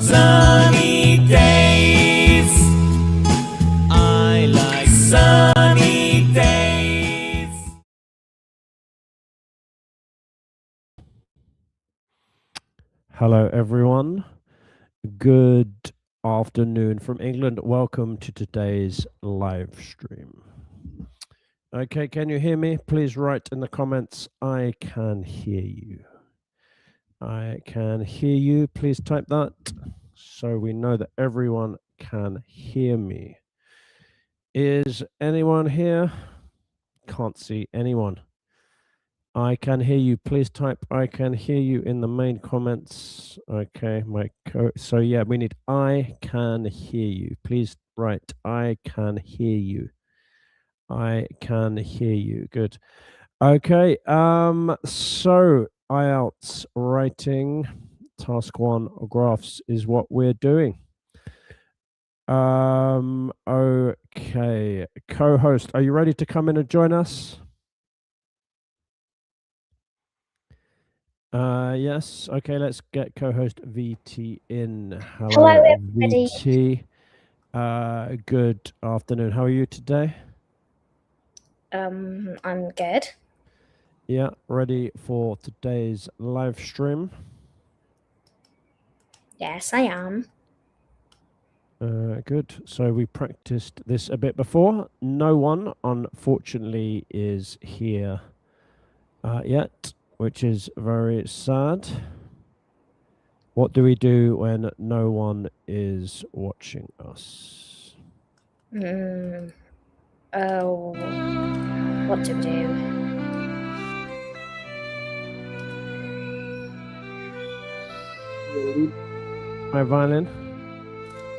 sunny days. I like sunny days. Hello, everyone. Good afternoon from England. Welcome to today's live stream. Okay, can you hear me? Please write in the comments, I can hear you. I can hear you. Please type that so we know that everyone can hear me. Is anyone here? Can't see anyone. I can hear you. Please type I can hear you in the main comments. Okay, so yeah, we need I can hear you. Please write I can hear you. I can hear you. Good. Okay, so IELTS writing task 1 graphs is what we're doing. Okay, co-host, are you ready to come in and join us? Yes. Okay, let's get co-host VT in. Hello everybody. VT. Good afternoon. How are you today? I'm good. Yeah, ready for today's live stream? Yes, I am. Good. So we practiced this a bit before. No one, unfortunately, is here yet, which is very sad. What do we do when no one is watching us? Oh, what to do? My violin?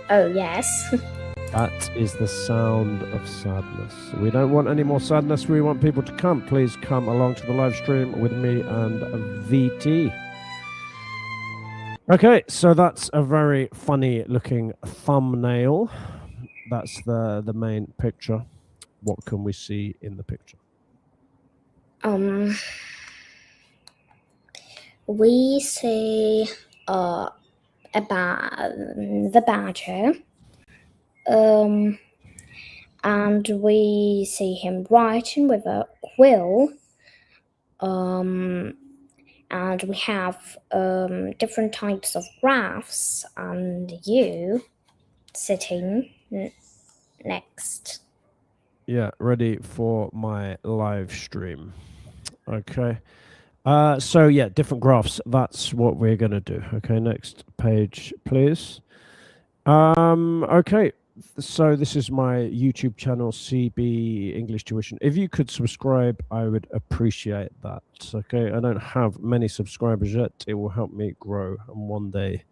Oh, yes. That is the sound of sadness. We don't want any more sadness. We want people to come. Please come along to the live stream with me and VT. Okay, so that's a very funny looking thumbnail. That's the main picture. What can we see in the picture? We see about the badger. And we see him writing with a quill. And we have different types of graphs, and you sitting next. Yeah, ready for my live stream. Okay. So yeah, different graphs. That's what we're going to do. Okay, next page, please. Okay, so this is my YouTube channel, CB English Tuition. If you could subscribe, I would appreciate that. Okay, I don't have many subscribers yet. It will help me grow and one day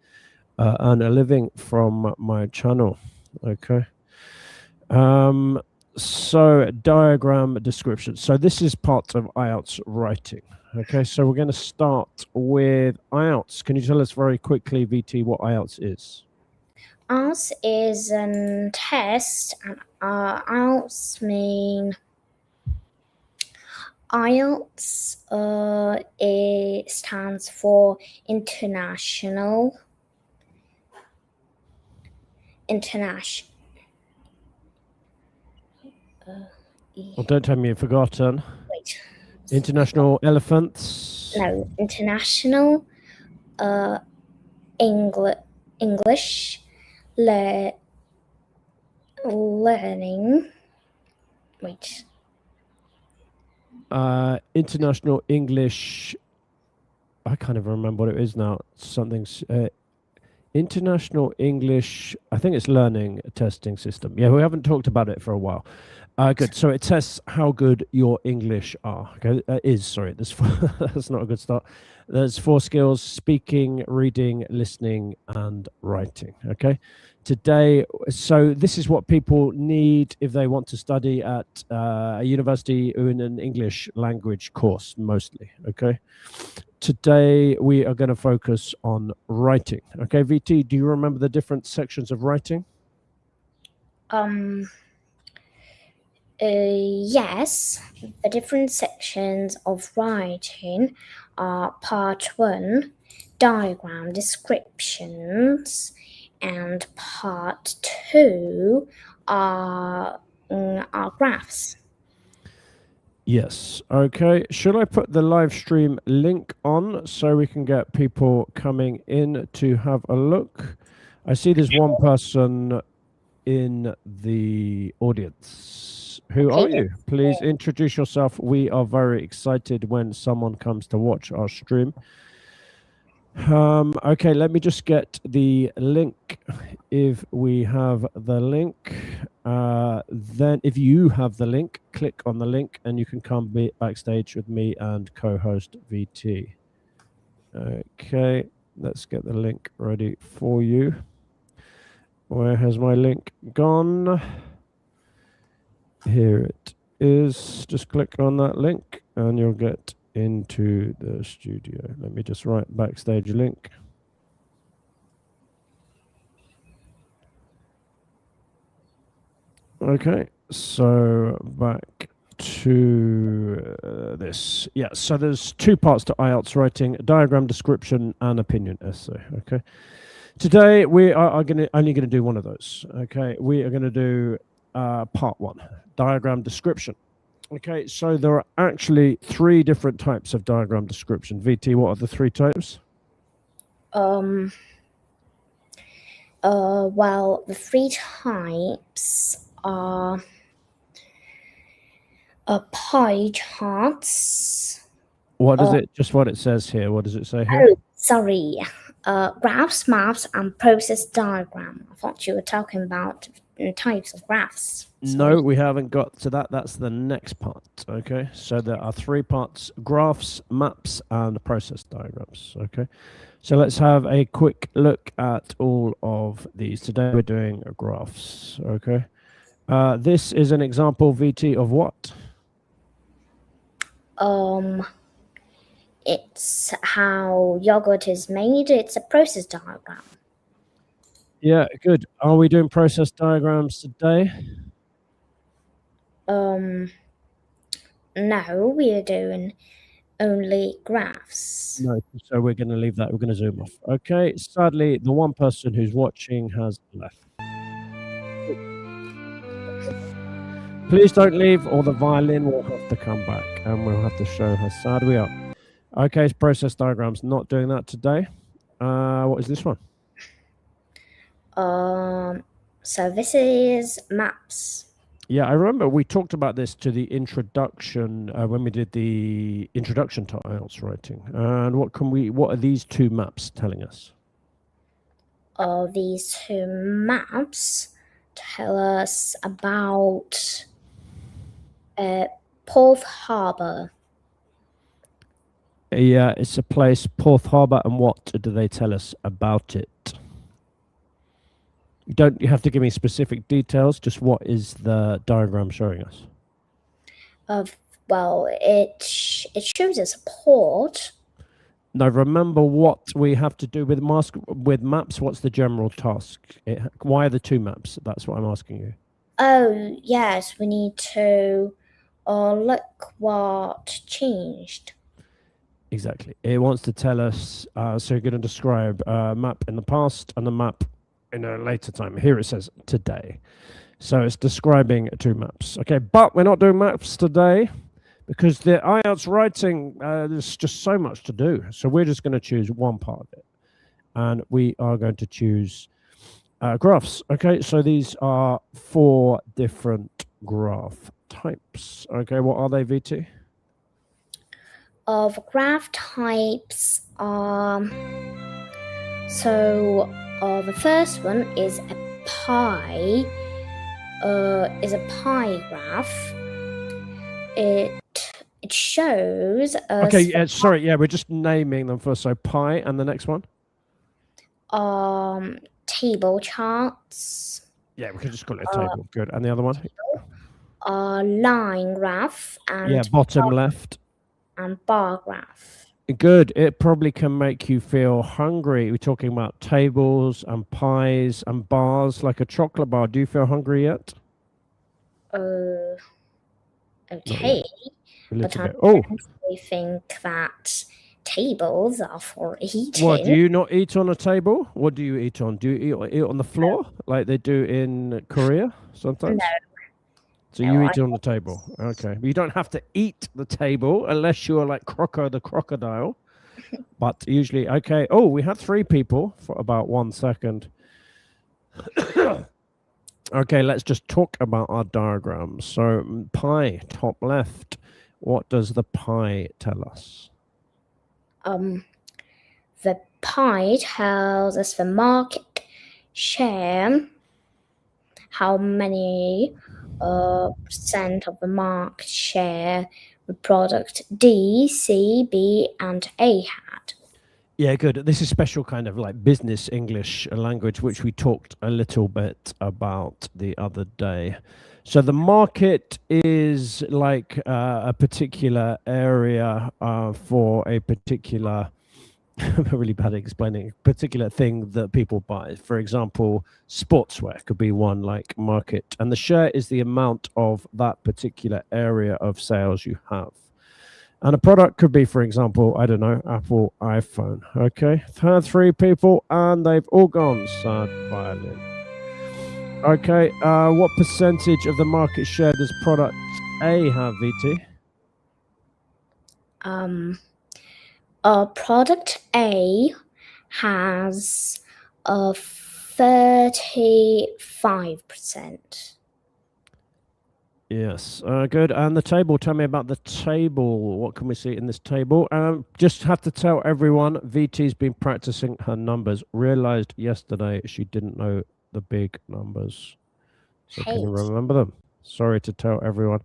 earn a living from my channel. Okay. So diagram description. So this is part of IELTS writing. Okay, so we're going to start with IELTS. Can you tell us very quickly, VT, what IELTS is? IELTS is a test, and IELTS mean IELTS it stands for international. Well, don't tell me you've forgotten. Wait. International elephants. No, international English learning. Wait. International English. I can't even remember what it is now. Something's International English. I think it's learning testing system. Yeah, we haven't talked about it for a while. Good. So it tests how good your English are. Okay, sorry. That's not a good start. There's 4 skills: speaking, reading, listening, and writing. Okay. Today, so this is what people need if they want to study at a university or in an English language course, mostly. Okay. Today we are going to focus on writing. Okay, VT, do you remember the different sections of writing? Yes, the different sections of writing are part 1 diagram descriptions, and part 2 are graphs. Yes. Okay. Should I put the live stream link on so we can get people coming in to have a look? I see there's one person in the audience. Who are you? Please introduce yourself. We are very excited when someone comes to watch our stream. Okay, let me just get the link. If we have the link, then if you have the link, click on the link and you can come backstage with me and co-host VT. Okay, let's get the link ready for you. Where has my link gone? Here it is. Just click on that link and you'll get into the studio. Let me just write backstage link. Okay, so back to this. Yeah, so there's 2 parts to IELTS writing: diagram description and opinion essay. Okay, today we are only going to do one of those. Okay, we are going to do part 1, diagram description. Okay, so there are actually 3 different types of diagram description. VT, what are the 3 types? Well, the 3 types are pie charts. What is it? Just what it says here. What does it say here? Oh, sorry. Graphs, maps, and process diagram. I thought you were talking about types of graphs. Sorry. No, we haven't got to that. That's the next part. Okay, so there are 3 parts: graphs, maps, and process diagrams. Okay, so let's have a quick look at all of these. Today we're doing graphs. Okay, this is an example, VT, of what? It's how yogurt is made. It's a process diagram. Yeah, good. Are we doing process diagrams today? No, we are doing only graphs. No, so we're going to leave that. We're going to zoom off. Okay, sadly, the one person who's watching has left. Please don't leave, or the violin will have to come back, and we'll have to show how sad we are. Okay, it's process diagrams. Not doing that today. What is this one? So this is maps. Yeah, I remember we talked about this to the introduction when we did the introduction to IELTS writing. And what are these 2 maps telling us? These 2 maps tell us about Porth Harbour. Yeah, it's a place, Porth Harbour, and what do they tell us about it? You have to give me specific details, just what is the diagram showing us? Well, it shows us a port. Now, remember what we have to do with maps. What's the general task? Why are the 2 maps? That's what I'm asking you. Oh, yes, we need to look what changed. Exactly. It wants to tell us, so you're going to describe a map in the past and a map in a later time. Here it says today. So it's describing 2 maps. Okay, but we're not doing maps today because the IELTS writing, there's just so much to do. So we're just going to choose one part of it. And we are going to choose graphs. Okay, so these are 4 different graph types. Okay, what are they, VT? Of graph types are the first one is a pie. Graph. It shows us. Okay, sorry, yeah, we're just naming them first. So pie, and the next one. Table charts. Yeah, we can just call it a table. Good, and the other one. Line graph and Yeah, bottom left. And bar graph. Good. It probably can make you feel hungry. We're talking about tables and pies and bars, like a chocolate bar. Do you feel hungry yet? Okay. A little But bit. Oh, I think that tables are for eating. What, do you not eat on a table? What do you eat on? Do you eat on the floor like they do in Korea sometimes? No. So No, you I eat on the table. Okay. But you don't have to eat the table unless you're like Croco the crocodile. But usually, okay. Oh, we had 3 people for about 1 second. Okay, let's just talk about our diagrams. So pie, top left. What does the pie tell us? The pie tells us the market share, how many percent of the market share the product D, C, B, and A had. Yeah, good. This is special kind of like business English language, which we talked a little bit about the other day. So the market is like a particular area for a particular, I'm really bad at explaining, particular thing that people buy. For example, sportswear could be one like market. And the share is the amount of that particular area of sales you have. And a product could be, for example, I don't know, Apple iPhone. Okay, had 3 people and they've all gone. Sad violin. Okay, what percentage of the market share does product A have, VT? Product A has 35%. Yes, good. And the table, tell me about the table. What can we see in this table? Just have to tell everyone, VT's been practicing her numbers. Realized yesterday she didn't know the big numbers. So can you remember them? Sorry to tell everyone.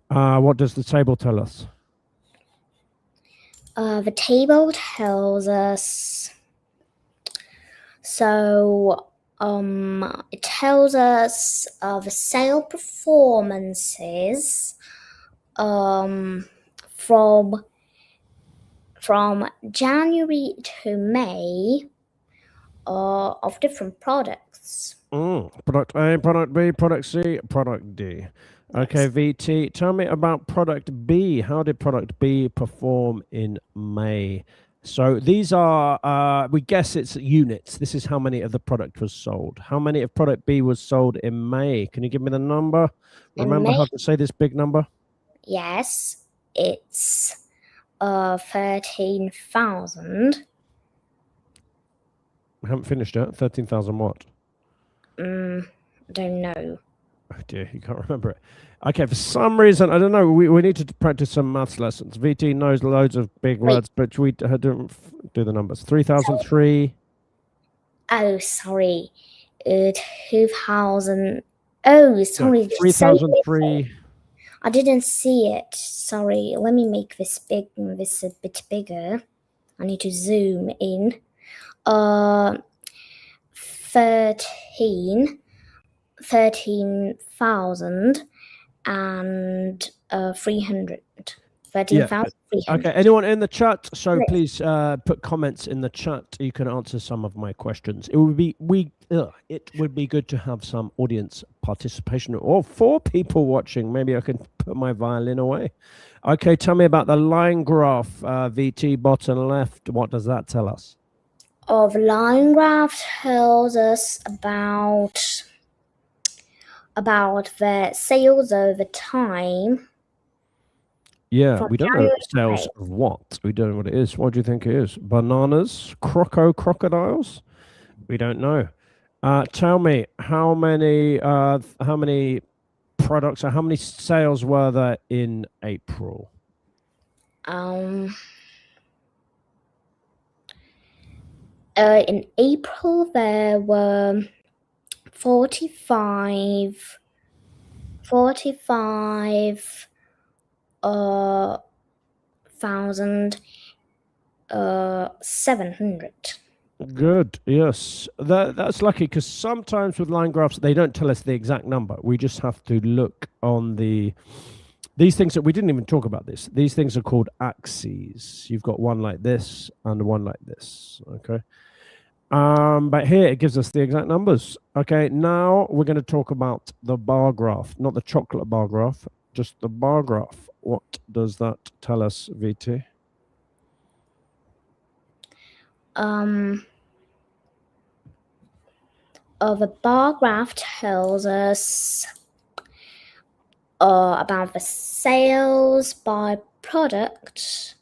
What does the table tell us? The table tells us, it tells us the sale performances from January to May of different products. Product A, product B, product C, product D. Okay, yes. VT, tell me about product B. How did product B perform in May? So these are, we guess it's units. This is how many of the product was sold. How many of product B was sold in May? Can you give me the number? Remember how to say this big number? Yes, it's 13,000. We haven't finished yet. 13,000 what? Don't know. Oh dear, you can't remember it. Okay, for some reason, I don't know, we need to practice some maths lessons. VT knows loads of big words, but we don't do the numbers. 3,003. Oh, sorry. 2,000. Oh, sorry. 3,003. I didn't see it. Sorry. Let me make this a bit bigger. I need to zoom in. 13,000 and 300. 13,300. Okay, anyone in the chat? So please put comments in the chat. You can answer some of my questions. It would be good to have some audience participation, or 4 people watching. Maybe I can put my violin away. Okay, tell me about the line graph, VT, bottom left. What does that tell us? The line graph tells us about the sales over time. Yeah, we don't know sales of what. We don't know what it is. What do you think it is? Bananas? Crocodiles? We don't know. Tell me, how many products or how many sales were there in April? In April there were 45,700. Good. Yes, that's lucky, because sometimes with line graphs they don't tell us the exact number. We just have to look on these things that we didn't even talk about. These things are called axes. You've got one like this and one like this. Okay. But here it gives us the exact numbers. Okay, now we're going to talk about the bar graph, not the chocolate bar graph, just the bar graph. What does that tell us, VT? The bar graph tells us about the sales by product.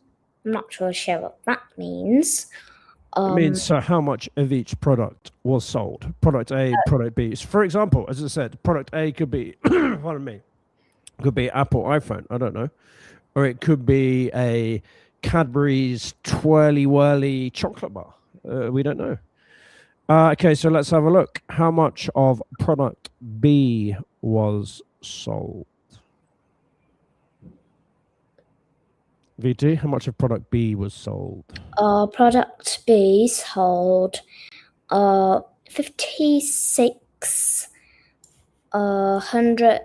I'm not sure what that means. It means so how much of each product was sold. Product A, product B. So for example, as I said, product A could be, pardon me, could be Apple iPhone. I don't know, or it could be a Cadbury's Twirly Whirly chocolate bar. We don't know. Okay, so let's have a look. How much of product B was sold? VT, how much of product B was sold? Product B sold 56 100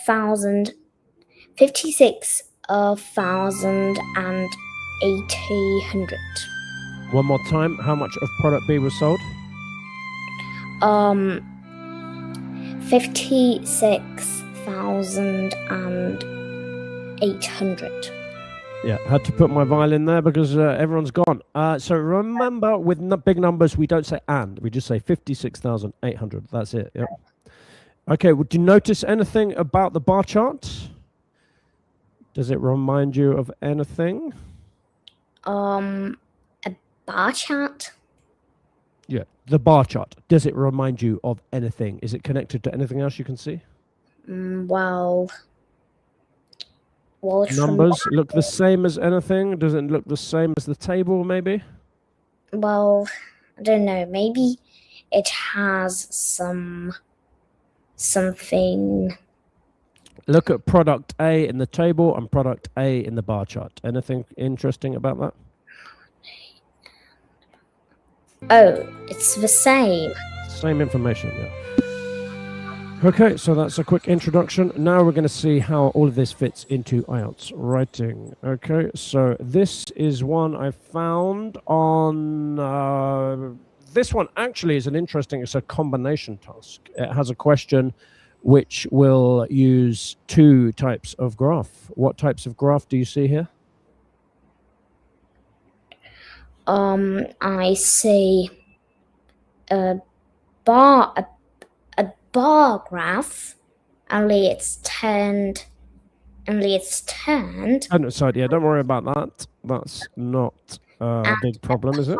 thousand 56,800. One more time, how much of product B was sold? 56,800. Yeah, had to put my violin there because everyone's gone. So remember, with big numbers, we don't say and. We just say 56,800. That's it. Yep. Okay, well, do you notice anything about the bar chart? Does it remind you of anything? A bar chart? Yeah, the bar chart. Does it remind you of anything? Is it connected to anything else you can see? Well, Numbers look the same as anything? Does it look the same as the table, maybe? Well, I don't know. Maybe it has something. Look at product A in the table and product A in the bar chart. Anything interesting about that? Oh, it's the same. Same information, yeah. Okay, so that's a quick introduction. Now we're going to see how all of this fits into IELTS writing. Okay, so this is one I found on... this one actually is it's a combination task. It has a question which will use two types of graph. What types of graph do you see here? I see a bar graph. Only it's turned. Oh, sorry, yeah, don't worry about that. That's not a big problem, is it?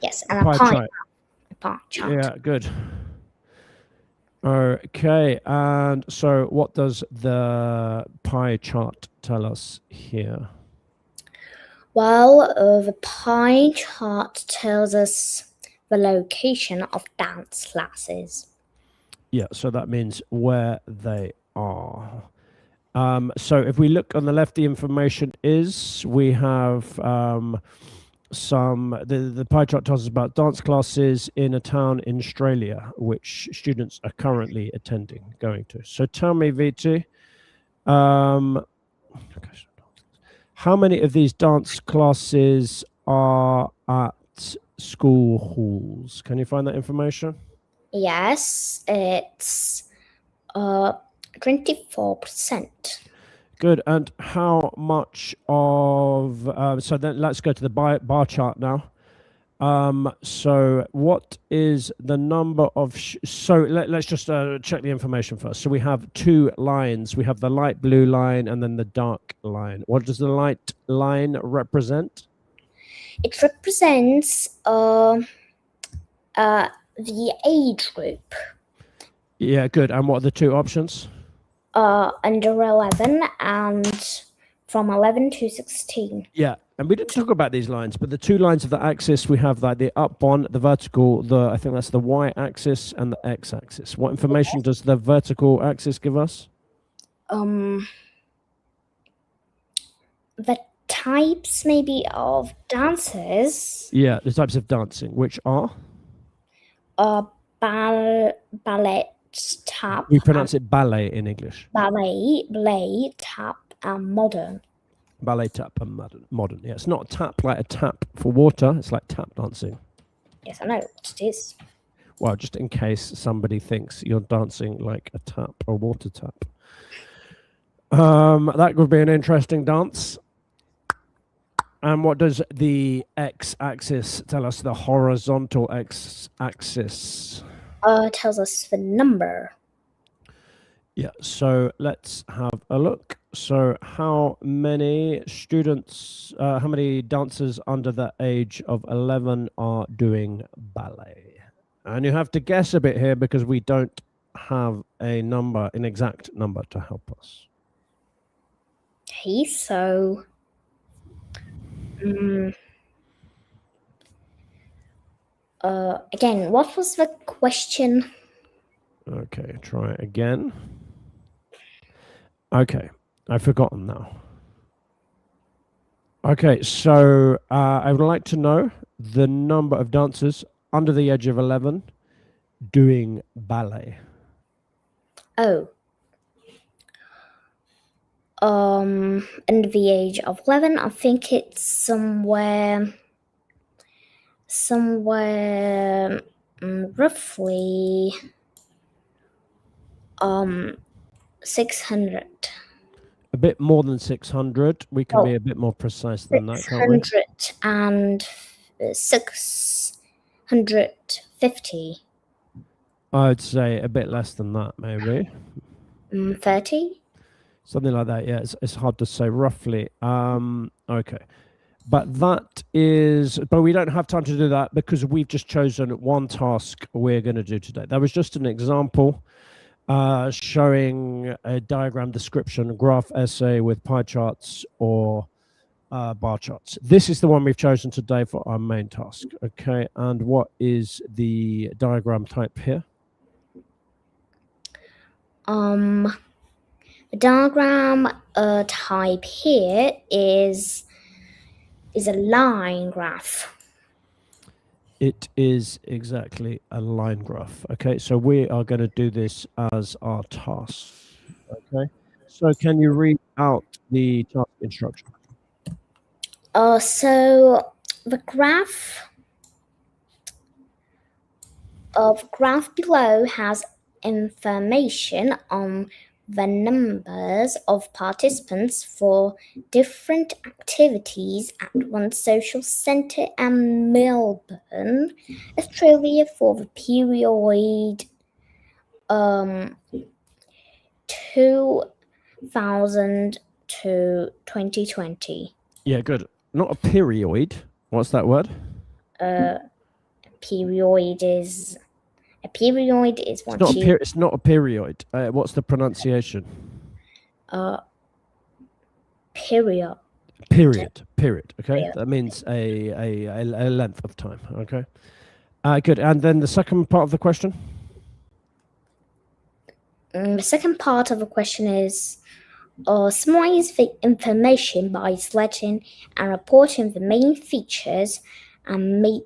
Yes, and a pie chart. Yeah, good. Okay, and so what does the pie chart tell us here? Well, the pie chart tells us the location of dance classes. Yeah, so that means where they are. So if we look on the left, the information is we have the pie chart tells us about dance classes in a town in Australia, which students are currently going to. So tell me, VT, how many of these dance classes are at school halls? Can you find that information? Yes, it's 24%. Good. And how much of so then let's go to the bar chart now. So what is the number of so let's just check the information first. So we have two lines. We have the light blue line and then the dark line. What does the light line represent? It represents the age group. Yeah, good. And what are the two options? Under 11 and from 11 to 16. Yeah, and we didn't talk about these lines, but the two lines of the axis, we have like the up one, the vertical, I think that's the y-axis and the x-axis. What information does the vertical axis give us? The types maybe of dances. Yeah, the types of dancing, which are? Ballet, tap. We pronounce it ballet in English. Ballet, tap, and modern. Ballet, tap, and modern. Yeah, it's not tap like a tap for water. It's like tap dancing. Yes, I know what it is. Well, just in case somebody thinks you're dancing like a tap, a water tap. That would be an interesting dance. And what does the x-axis tell us? The horizontal x-axis. Tells us the number. Yeah, so let's have a look. So how many students, how many dancers under the age of 11 are doing ballet? And you have to guess a bit here because we don't have a number, an exact number to help us. Okay, so again, what was the question? Okay, try it again. Okay, I've forgotten now. Okay, so I would like to know the number of dancers under the age of 11 doing ballet. Oh. Under the age of 11, I think it's somewhere roughly 600. A bit more than 600. We can be a bit more precise than that, can't we? 650. I'd say a bit less than that, maybe. 30? Something like that, yeah. It's hard to say roughly. Okay. But that is, but we don't have time to do that because we've just chosen one task we're going to do today. That was just an example showing a diagram description, graph essay with pie charts or bar charts. This is the one we've chosen today for our main task. Okay, and what is the diagram type here? The diagram type here is a line graph. It is exactly a line graph. Okay, so we are going to do this as our task. Okay, so can you read out the task instruction? So the graph below has information on the numbers of participants for different activities at one social centre in Melbourne, Australia for the period 2000 to 2020. Yeah, good. Not a period. What's that word? Period is what it's not a period. What's the pronunciation? Period. Period. Okay, Period. that means a length of time. Okay, good. And then the second part of the question. The second part of the question is summarize the information by selecting and reporting the main features and make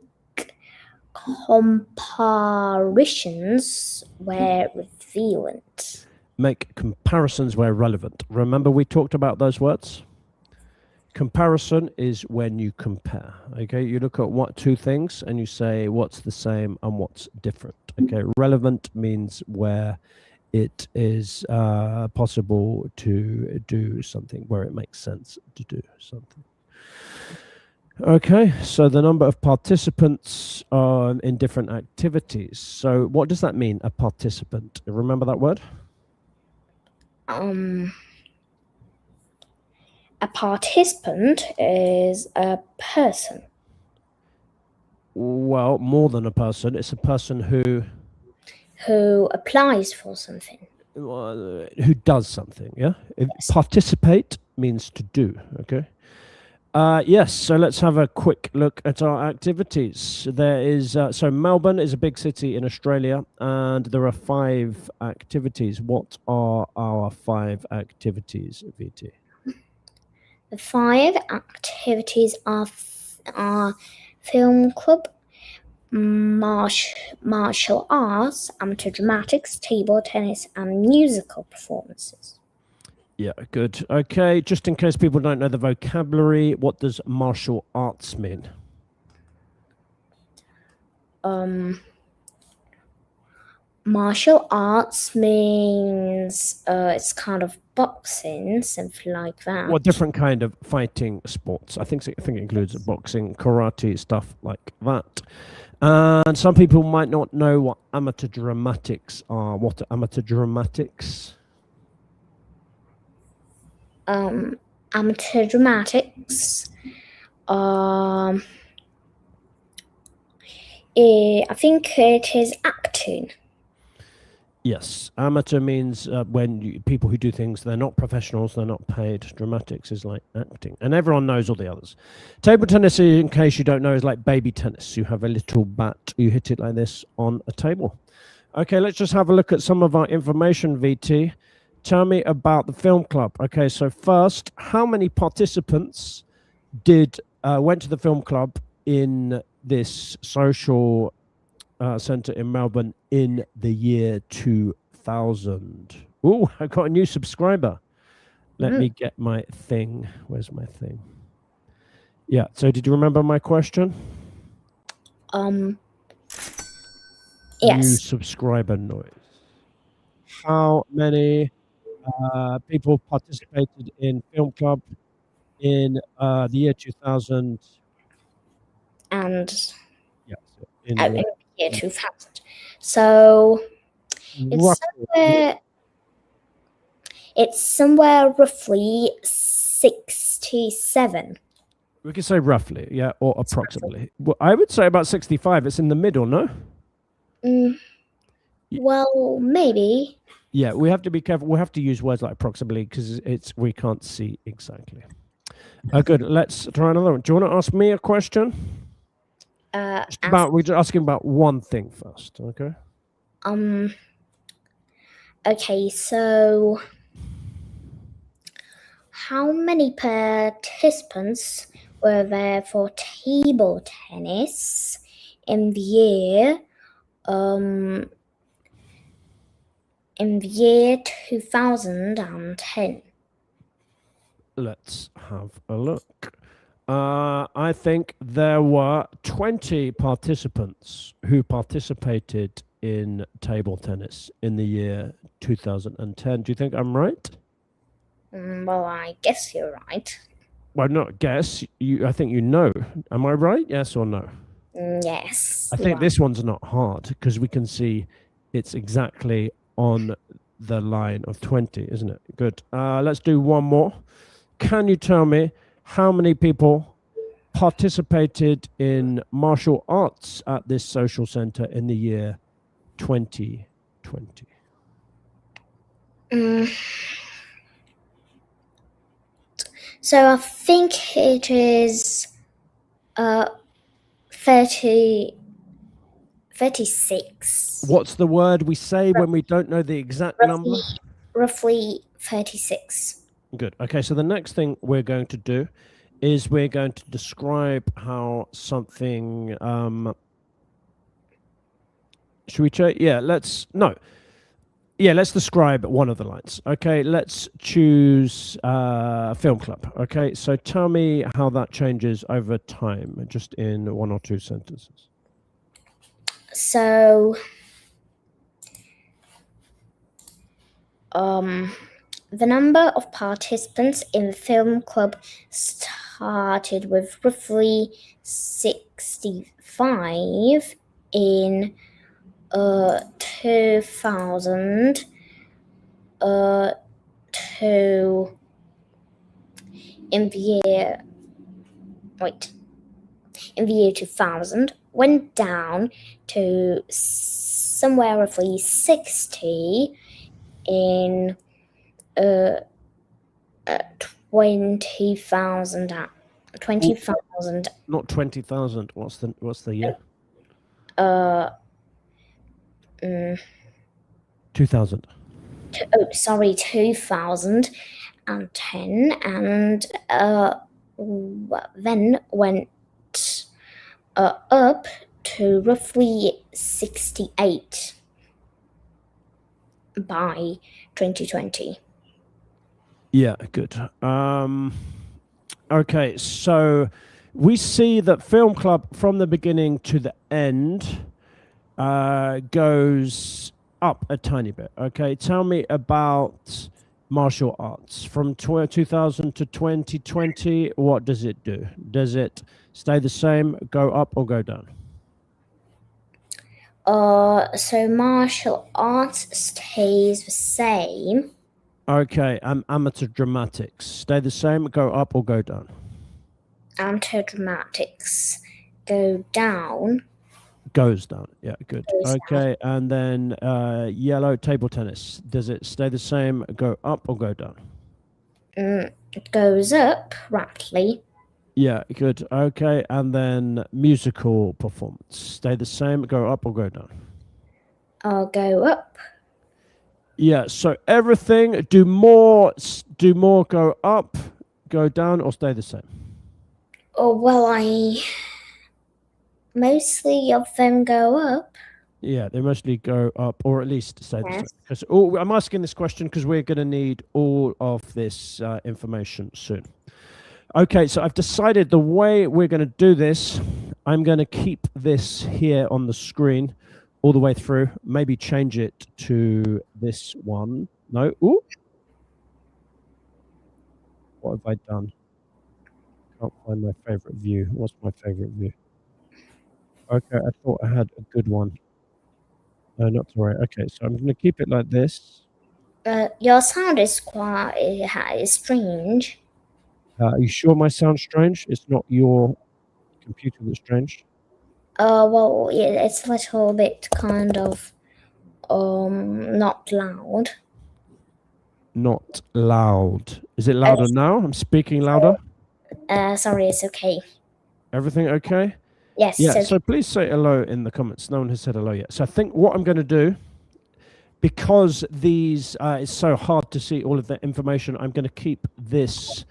comparisons where relevant. Make comparisons where relevant. Remember we talked about those words? Comparison is when you compare. Okay, you look at two things and you say what's the same and what's different. Okay, relevant means where it is possible to do something, where it makes sense to do something. Okay, so the number of participants in different activities. So what does that mean, a participant? Remember that word? A participant is a person. Well, more than a person. It's a person who applies for something. Who does something, yeah? Yes. Participate means to do, okay? Yes, so let's have a quick look at our activities. There is, so Melbourne is a big city in Australia, and there are 5 activities. What are our 5 activities, VT? The 5 activities are film club, martial arts, amateur dramatics, table tennis, and musical performances. Yeah, good. Okay, just in case people don't know the vocabulary, what does martial arts mean? Martial arts means it's kind of boxing, something like that. Or different kind of fighting sports. I think it includes boxing, karate, stuff like that. And some people might not know what amateur dramatics are. What are amateur dramatics? Amateur dramatics. I think it is acting. Yes, amateur means when people who do things, they're not professionals, they're not paid. Dramatics is like acting. And everyone knows all the others. Table tennis, in case you don't know, is like baby tennis. You have a little bat, you hit it like this on a table. Okay, let's just have a look at some of our information, VT. Tell me about the film club. Okay, so first, how many participants went to the film club in this social centre in Melbourne in the year 2000? Oh, I got a new subscriber. Let me get my thing. Where's my thing? Yeah, so did you remember my question? Yes. New subscriber noise. How many people participated in film club in the year 2000? And Yeah, so in the year 2000. So it's somewhere roughly 67. We could say roughly, yeah, or approximately. Well, I would say about 65. It's in the middle, no? Well, maybe. Yeah, we have to be careful. We have to use words like approximately because we can't see exactly. Good. Let's try another one. Do you want to ask me a question? We're just asking about one thing first, okay? Okay, so how many participants were there for table tennis in the year 2010? Let's have a look. I think there were 20 participants who participated in table tennis in the year 2010. Do you think I'm right? Well, I guess you're right. Well, not guess. I think you know. Am I right? Yes or no? Yes. I think this one's not hard because we can see it's exactly on the line of 20, isn't it? Good. Let's do one more. Can you tell me how many people participated in martial arts at this social centre in the year 2020? So I think it is 36. What's the word we say when we don't know the exact number? Roughly 36. Good. Okay, so the next thing we're going to do is we're going to describe how something should we check? Let's describe one of the lines. Okay, let's choose film club. Okay, so tell me how that changes over time, just in one or two sentences. So the number of participants in the film club started with roughly 65 in 2000 to in the year 2000 went down to somewhere roughly 60 in 20,000. Not 20,000. What's the year? 2000. 2010, and then went up to roughly 68 by 2020. Yeah, good. Okay, so we see that film club from the beginning to the end goes up a tiny bit. Okay, tell me about martial arts from 2000 to 2020. What does it do? Does it stay the same, go up, or go down? So martial arts stays the same. Okay, amateur dramatics stay the same, go up, or go down? Amateur dramatics go down. Goes down. Yeah, good. Goes Okay, and then yellow table tennis. Does it stay the same, go up, or go down? It goes up rapidly. Yeah, good. Okay, and then musical performance. Stay the same, go up, or go down? Go up. Yeah, so everything, do more, go up, go down, or stay the same? Oh, well, mostly of them go up. Yeah, they mostly go up, or at least stay the same. Yes. Because I'm asking this question because we're going to need all of this information soon. Okay, so I've decided the way we're going to do this, I'm going to keep this here on the screen all the way through. Maybe change it to this one. No. Ooh. What have I done? Can't find my favorite view. What's my favorite view? Okay, I thought I had a good one. No, not to worry. Okay, so I'm going to keep it like this. Your sound is quite strange. Are you sure my sound's strange? It's not your computer that's strange? Well, yeah, it's a little bit kind of not loud. Not loud. Is it louder now? I'm speaking louder. Sorry, it's okay. Everything okay? Yes. Yeah, Okay. so please say hello in the comments. No one has said hello yet. So I think what I'm going to do, because these it's so hard to see all of the information, I'm going to keep this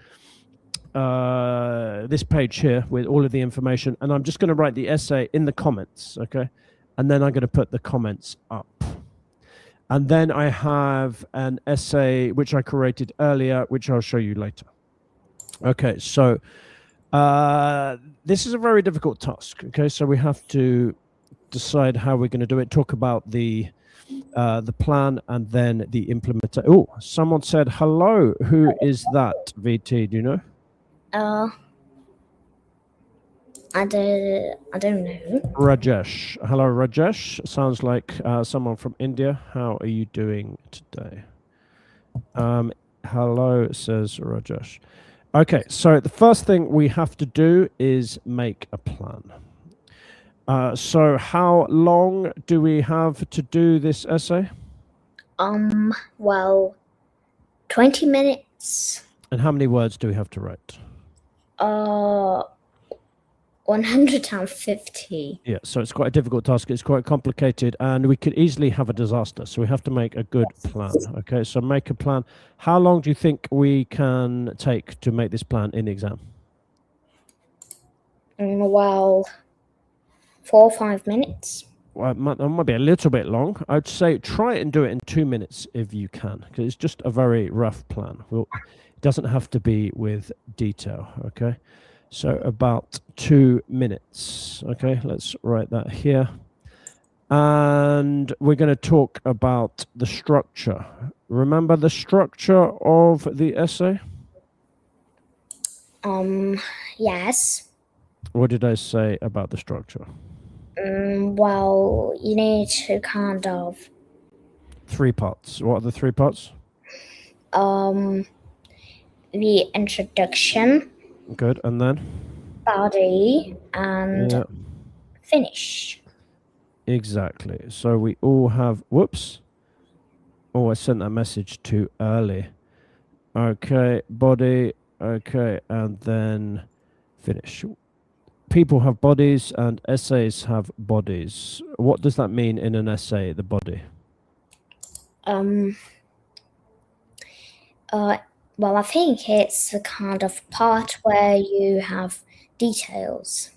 this page here with all of the information, and I'm just going to write the essay in the comments, okay? And then I'm going to put the comments up. And then I have an essay which I created earlier, which I'll show you later. Okay, so this is a very difficult task, okay? So we have to decide how we're going to do it, talk about the plan, and then the implementation. Oh, someone said hello. Who is that, VT? Do you know? I don't know. Rajesh. Hello, Rajesh. Sounds like someone from India. How are you doing today? Hello, says Rajesh. Okay, so the first thing we have to do is make a plan. So how long do we have to do this essay? Well, 20 minutes. And how many words do we have to write? 150. Yeah, so it's quite a difficult task. It's quite complicated, and we could easily have a disaster. So we have to make a good plan. Okay, so make a plan. How long do you think we can take to make this plan in the exam? Well, 4 or 5 minutes. Well, it might be a little bit long. I'd say try it and do it in 2 minutes if you can, because it's just a very rough plan. It doesn't have to be with detail, okay? So about 2 minutes, okay? Let's write that here. And we're going to talk about the structure. Remember the structure of the essay? Yes. What did I say about the structure? Well, you need to kind of 3 parts. What are the 3 parts? the introduction, Good, and then? body, and finish. Exactly. So we all have, whoops. Oh, I sent that message too early. Okay, body, okay, and then finish. People have bodies and essays have bodies. What does that mean in an essay, the body? Well, I think it's the kind of part where you have details.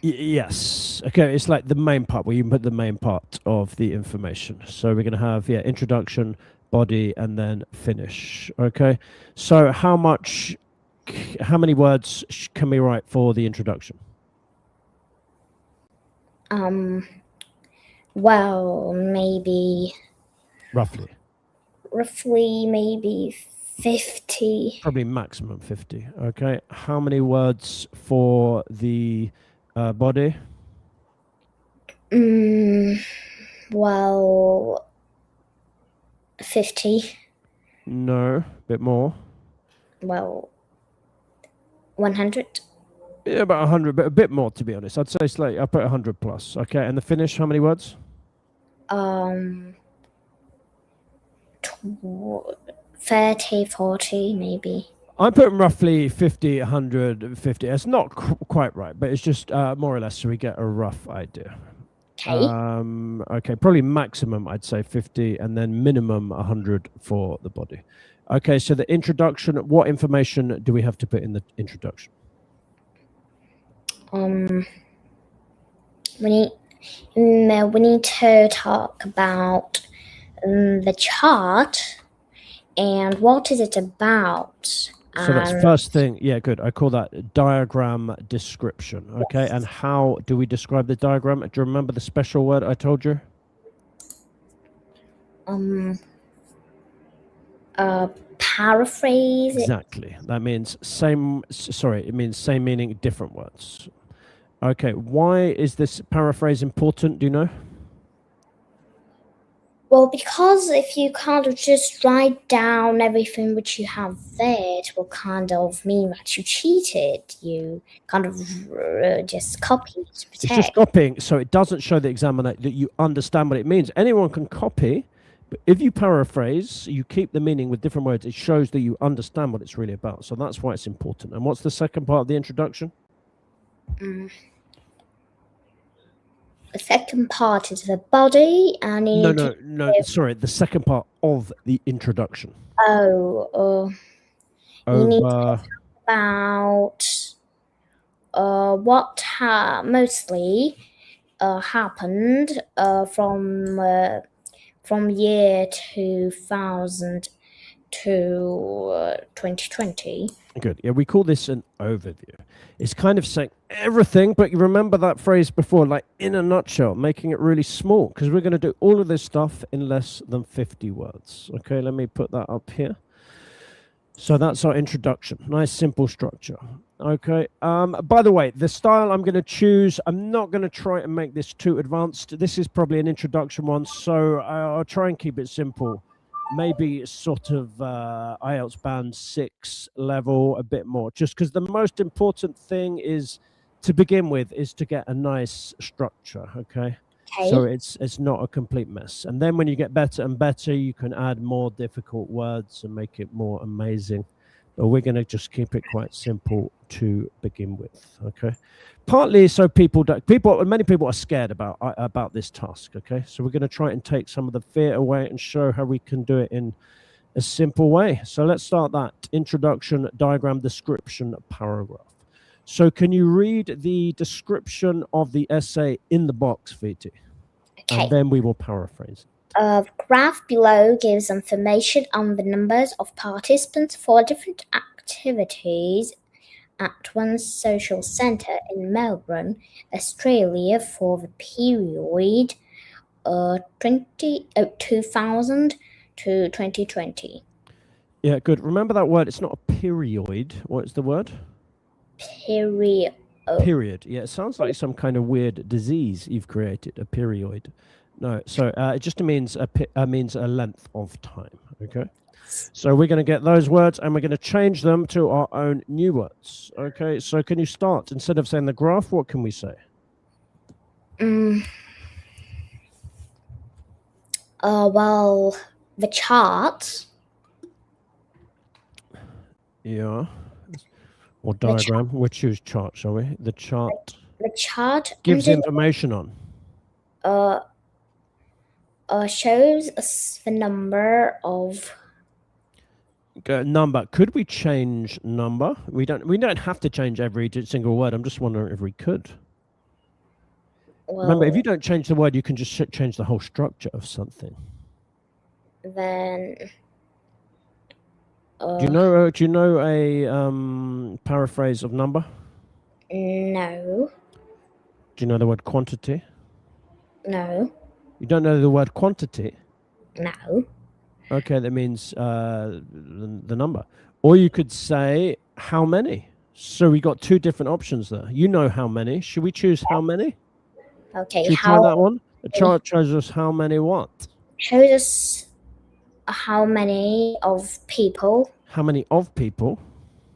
Yes. Okay, it's like the main part where you put the main part of the information. So we're going to have, introduction, body, and then finish. Okay. So how many words can we write for the introduction? Well, maybe Roughly. roughly maybe 50. Probably maximum 50. Okay. How many words for the body? Well, 50. No, a bit more. Well, 100. Yeah, about 100, but a bit more, to be honest. I'd say slightly. I'll put 100 plus. Okay. And the finish, how many words? 30, 40 maybe. I'm putting roughly 50, 100, 50. It's not quite right, but it's just more or less so we get a rough idea. Okay. Okay, probably maximum, I'd say 50, and then minimum 100 for the body. Okay, so the introduction, what information do we have to put in the introduction? We need to talk about the chart and what is it about. So that's first thing. Yeah, good. I call that diagram description. Okay, and how do we describe the diagram? Do you remember the special word I told you? Paraphrase. Exactly. That means same. Sorry, it means same meaning, different words. Okay, why is this paraphrase important? Do you know? Well, because if you kind of just write down everything which you have there, it will kind of mean that you cheated. You kind of just copied the It's just text. copying, so it doesn't show the examiner that you understand what it means. Anyone can copy, but if you paraphrase, you keep the meaning with different words. It shows that you understand what it's really about. So that's why it's important. And what's the second part of the introduction? The second part is the body, and you need to. No. Sorry, the second part of the introduction. You need to Over. talk about what mostly happened from year 2000 to 2020. Good. Yeah, we call this an overview. It's kind of saying everything, but you remember that phrase before, like in a nutshell, making it really small, because we're going to do all of this stuff in less than 50 words. Okay, let me put that up here. So that's our introduction. Nice, simple structure. Okay. By the way, the style I'm going to choose, I'm not going to try and make this too advanced. This is probably an introduction one, so I'll try and keep it simple. Maybe sort of IELTS band 6 level, a bit more, just because the most important thing is to begin with is to get a nice structure. Okay. So it's not a complete mess. And then when you get better and better, you can add more difficult words and make it more amazing. But we're going to just keep it quite simple to begin with. Okay. Partly so many people are scared about this task. Okay. So we're going to try and take some of the fear away and show how we can do it in a simple way. So let's start that introduction, diagram, description, paragraph. So can you read the description of the essay in the box, Viti? Okay. And then we will paraphrase. The graph below gives information on the numbers of participants for different activities at one social centre in Melbourne, Australia for the period 2000 to 2020. Yeah, good. Remember that word. It's not a period. What is the word? Period. Period. Yeah, it sounds like some kind of weird disease you've created, a period. No, so it just means a length of time. Okay. So we're going to get those words and we're going to change them to our own new words. Okay. So can you start? Instead of saying the graph, what can we say? Well, the chart. Yeah. Or diagram. We'll choose chart, shall we? The chart. The chart gives information on. Shows us the number of. Number. Could we change number? We don't have to change every single word. I'm just wondering if we could. Well, remember, if you don't change the word, you can just change the whole structure of something. Then. Do you know a paraphrase of number? No. Do you know the word quantity? No. You don't know the word quantity? No. Okay, that means the number. Or you could say how many. So we got two different options there. You know how many. Should we choose how many? Okay. Should we try that one? The chart shows us how many what? Shows us how many of people. How many of people?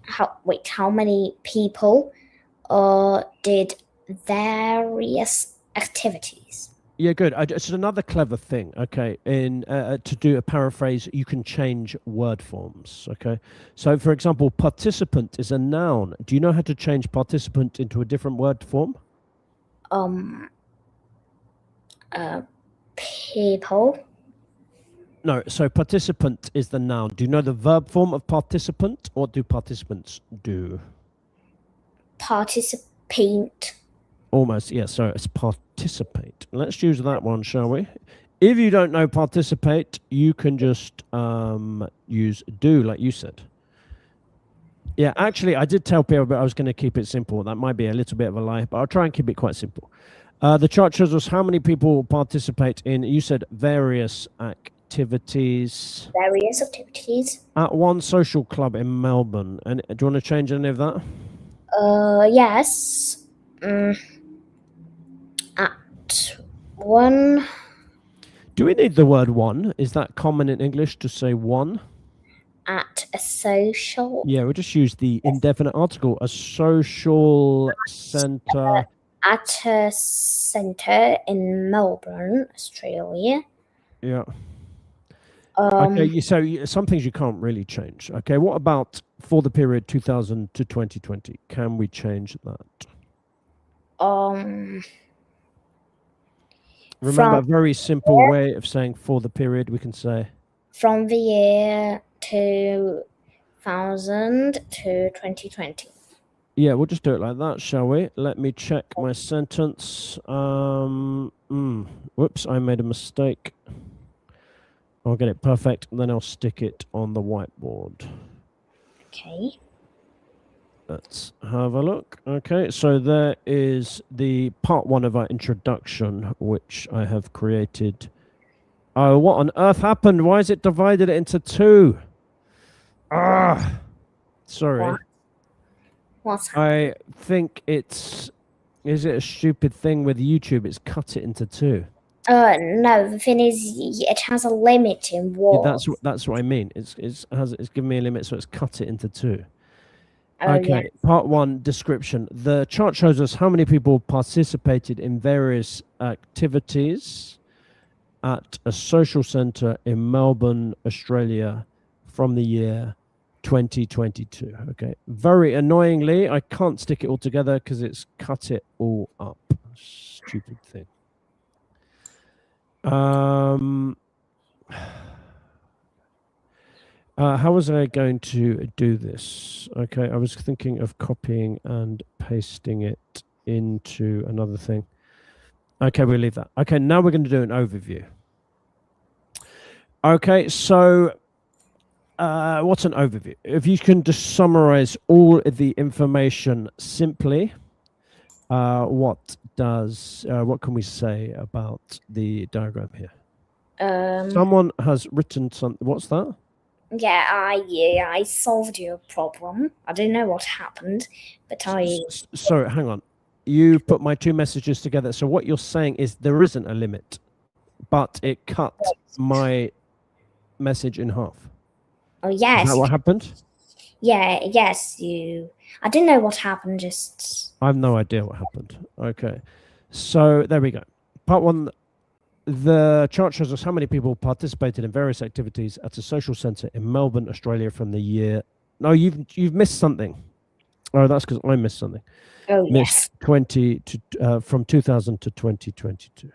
How many people did various activities? Yeah, good. It's another clever thing. Okay, in to do a paraphrase, you can change word forms. Okay, so for example, participant is a noun. Do you know how to change participant into a different word form? People. No. So participant is the noun. Do you know the verb form of participant? What do participants do? Participate. Almost, yeah. So it's participate. Let's use that one, shall we? If you don't know participate, you can just use do, like you said. Yeah, actually, I did tell people, but I was going to keep it simple. That might be a little bit of a lie, but I'll try and keep it quite simple. The chart shows us how many people participate in, you said, various activities. Various activities. At one social club in Melbourne. And do you want to change any of that? Yes. At one. Do we need the word one? Is that common in English to say one? At a social. Yeah, we'll just use the indefinite article. A social centre. At a centre in Melbourne, Australia. Yeah. Okay, so some things you can't really change. Okay, what about for the period 2000 to 2020? Can we change that? Remember, a very simple way of saying for the period, we can say from the year 2000 to 2020. Yeah, we'll just do it like that, shall we? Let me check my sentence. Whoops, I made a mistake. I'll get it perfect, and then I'll stick it on the whiteboard. Okay. Let's have a look. Okay, so there is the part one of our introduction, which I have created. Oh, what on earth happened? Why is it divided into two? Sorry. What's happening? I think is it a stupid thing with YouTube? It's cut it into two. No, the thing is, it has a limit in words. Yeah, that's what I mean. It's given me a limit, so it's cut it into two. Okay. Yes. Part one, description. The chart shows us how many people participated in various activities at a social centre in Melbourne, Australia, from the year 2022. Okay. Very annoyingly, I can't stick it all together because it's cut it all up. Stupid thing. How was I going to do this? Okay, I was thinking of copying and pasting it into another thing. Okay, we'll leave that. Okay, now we're going to do an overview. Okay, so what's an overview? If you can just summarize all of the information simply, what can we say about the diagram here? Someone has written something. What's that? Yeah, I solved your problem. I don't know what happened, but Sorry, hang on. You put my two messages together. So what you're saying is there isn't a limit, but it cut my message in half. Oh, yes. Is that what happened? Yeah, yes, I didn't know what happened, I have no idea what happened. Okay. So there we go. Part one. The chart shows us how many people participated in various activities at a social centre in Melbourne, Australia from the year... No, you've missed something. Oh, that's because I missed something. Oh, missed yes. From 2000 to 2022.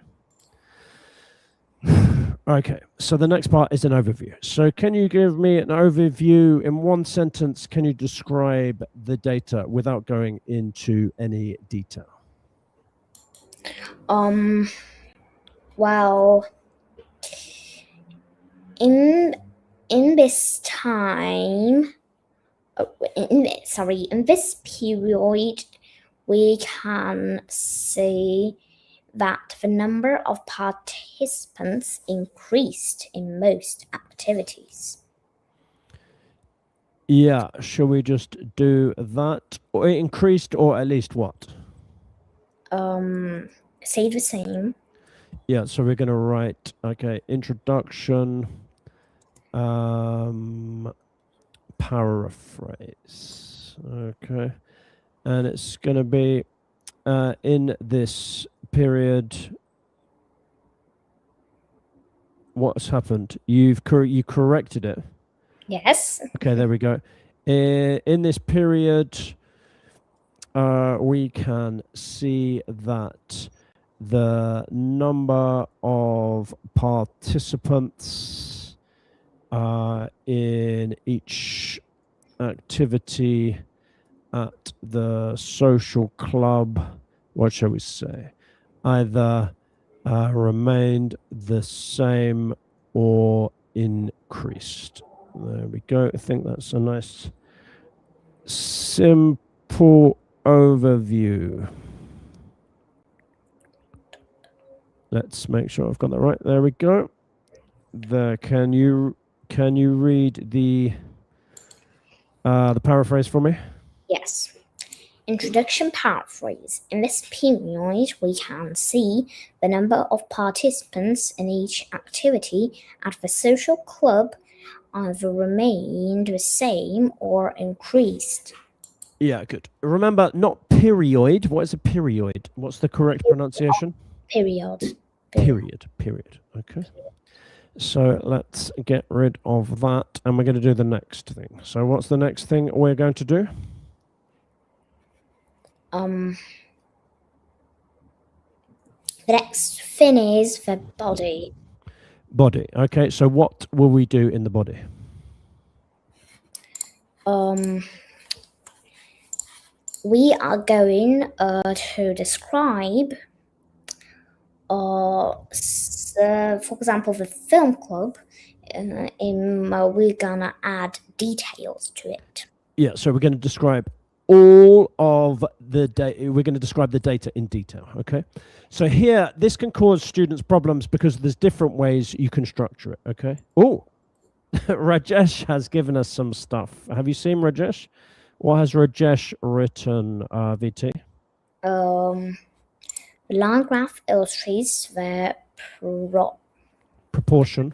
Okay, so the next part is an overview. So can you give me an overview in one sentence? Can you describe the data without going into any detail? Well, in this time, in this period, we can see that the number of participants increased in most activities. Yeah, shall we just do that? Or it increased, or at least what? Say the same. Yeah, so we're going to write, okay, introduction, paraphrase. Okay. And it's going to be in this period. What's happened? You corrected it. Yes. Okay, there we go. In this period, we can see that the number of participants in each activity at the social club, what shall we say, either remained the same or increased. There we go. I think that's a nice simple overview. Let's make sure I've got that right. There we go. There. Can you read the paraphrase for me? Yes. Introduction paraphrase. In this period, we can see the number of participants in each activity at the social club either remained the same or increased. Yeah, good. Remember, not period. What is a period? What's the correct pronunciation? Period. Period. Okay. So let's get rid of that, and we're going to do the next thing. So what's the next thing we're going to do? The next thing is the body. Body. Okay, so what will we do in the body? We are going to describe, for example, the film club. We're gonna add details to it. Yeah, so we're going to describe all of the data. We're going to describe the data in detail. Okay, so here this can cause students problems because there's different ways you can structure it. Okay. Oh, Rajesh has given us some stuff. Have you seen Rajesh? What has Rajesh written, VT? The line graph illustrates the Proportion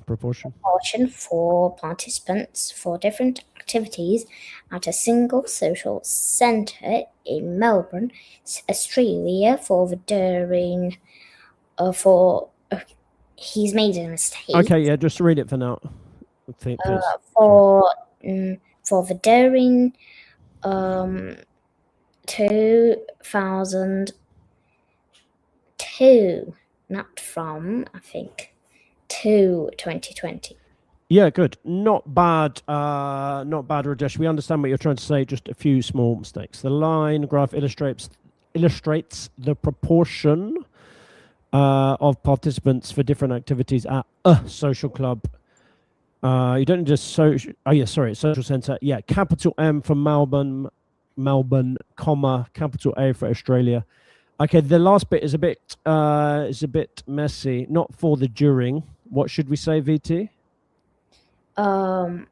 for participants for different activities at a single social centre in Melbourne, Australia. He's made a mistake. Okay, yeah, just read it for now. Please. For the during 2002, not from, I think, to 2020. Yeah, good. Not bad, Rajesh. We understand what you're trying to say, just a few small mistakes. The line graph illustrates the proportion of participants for different activities at a social club. You don't just social. Oh yeah, sorry, social centre. Yeah, capital M for Melbourne, comma, capital A for Australia. Okay, the last bit is a bit messy. Not for the during. What should we say, VT? From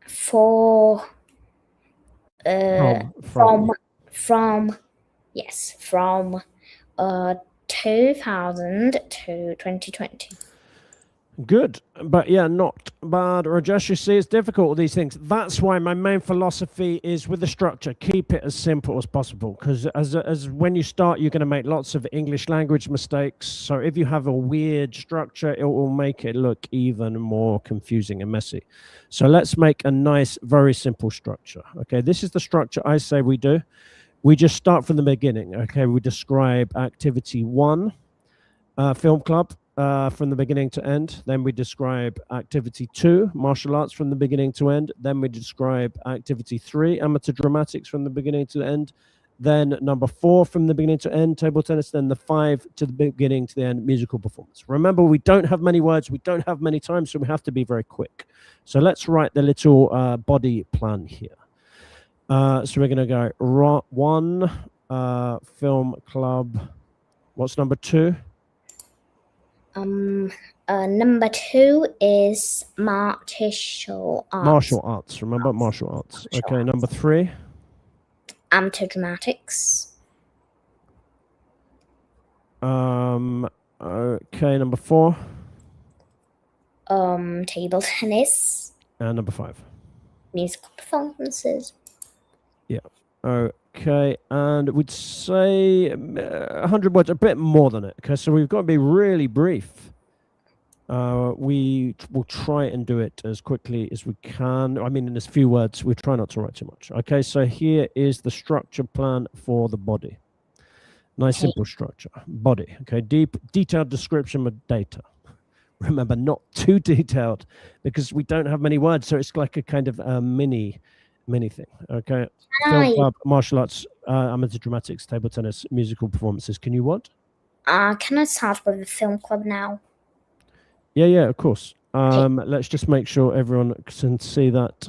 2000 to 2020. Good, but yeah, not bad. Rajesh, you see, it's difficult with these things. That's why my main philosophy is with the structure, keep it as simple as possible. Because as when you start, you're going to make lots of English language mistakes. So if you have a weird structure, it will make it look even more confusing and messy. So let's make a nice, very simple structure. Okay, this is the structure I say we do. We just start from the beginning. Okay, we describe activity 1, film club. From the beginning to end. Then we describe activity 2, martial arts, from the beginning to end. Then we describe activity 3, amateur dramatics, from the beginning to the end. Then number 4, from the beginning to end, table tennis. Then the 5 to the beginning to the end, musical performance. Remember, we don't have many words, we don't have many time, so we have to be very quick. So let's write the little body plan here. So we're going to go 1, film club. What's number 2? Number 2 is martial arts. Martial arts. Remember martial arts. Okay, number 3. Amateur dramatics. Okay, number 4. Table tennis. And number 5. Musical performances. Yeah. Okay, and we'd say 100 words, a bit more than it. Okay, so we've got to be really brief. We will try and do it as quickly as we can. I mean, in as few words, we try not to write too much. Okay, so here is the structure plan for the body. Nice, simple structure. Body. Okay, detailed description of data. Remember, not too detailed because we don't have many words, so it's like a kind of mini thing. Okay, film club, martial arts, amateur dramatics, table tennis, musical performances. Can you what? Can I start with the film club now? Yeah, of course. Let's just make sure everyone can see that.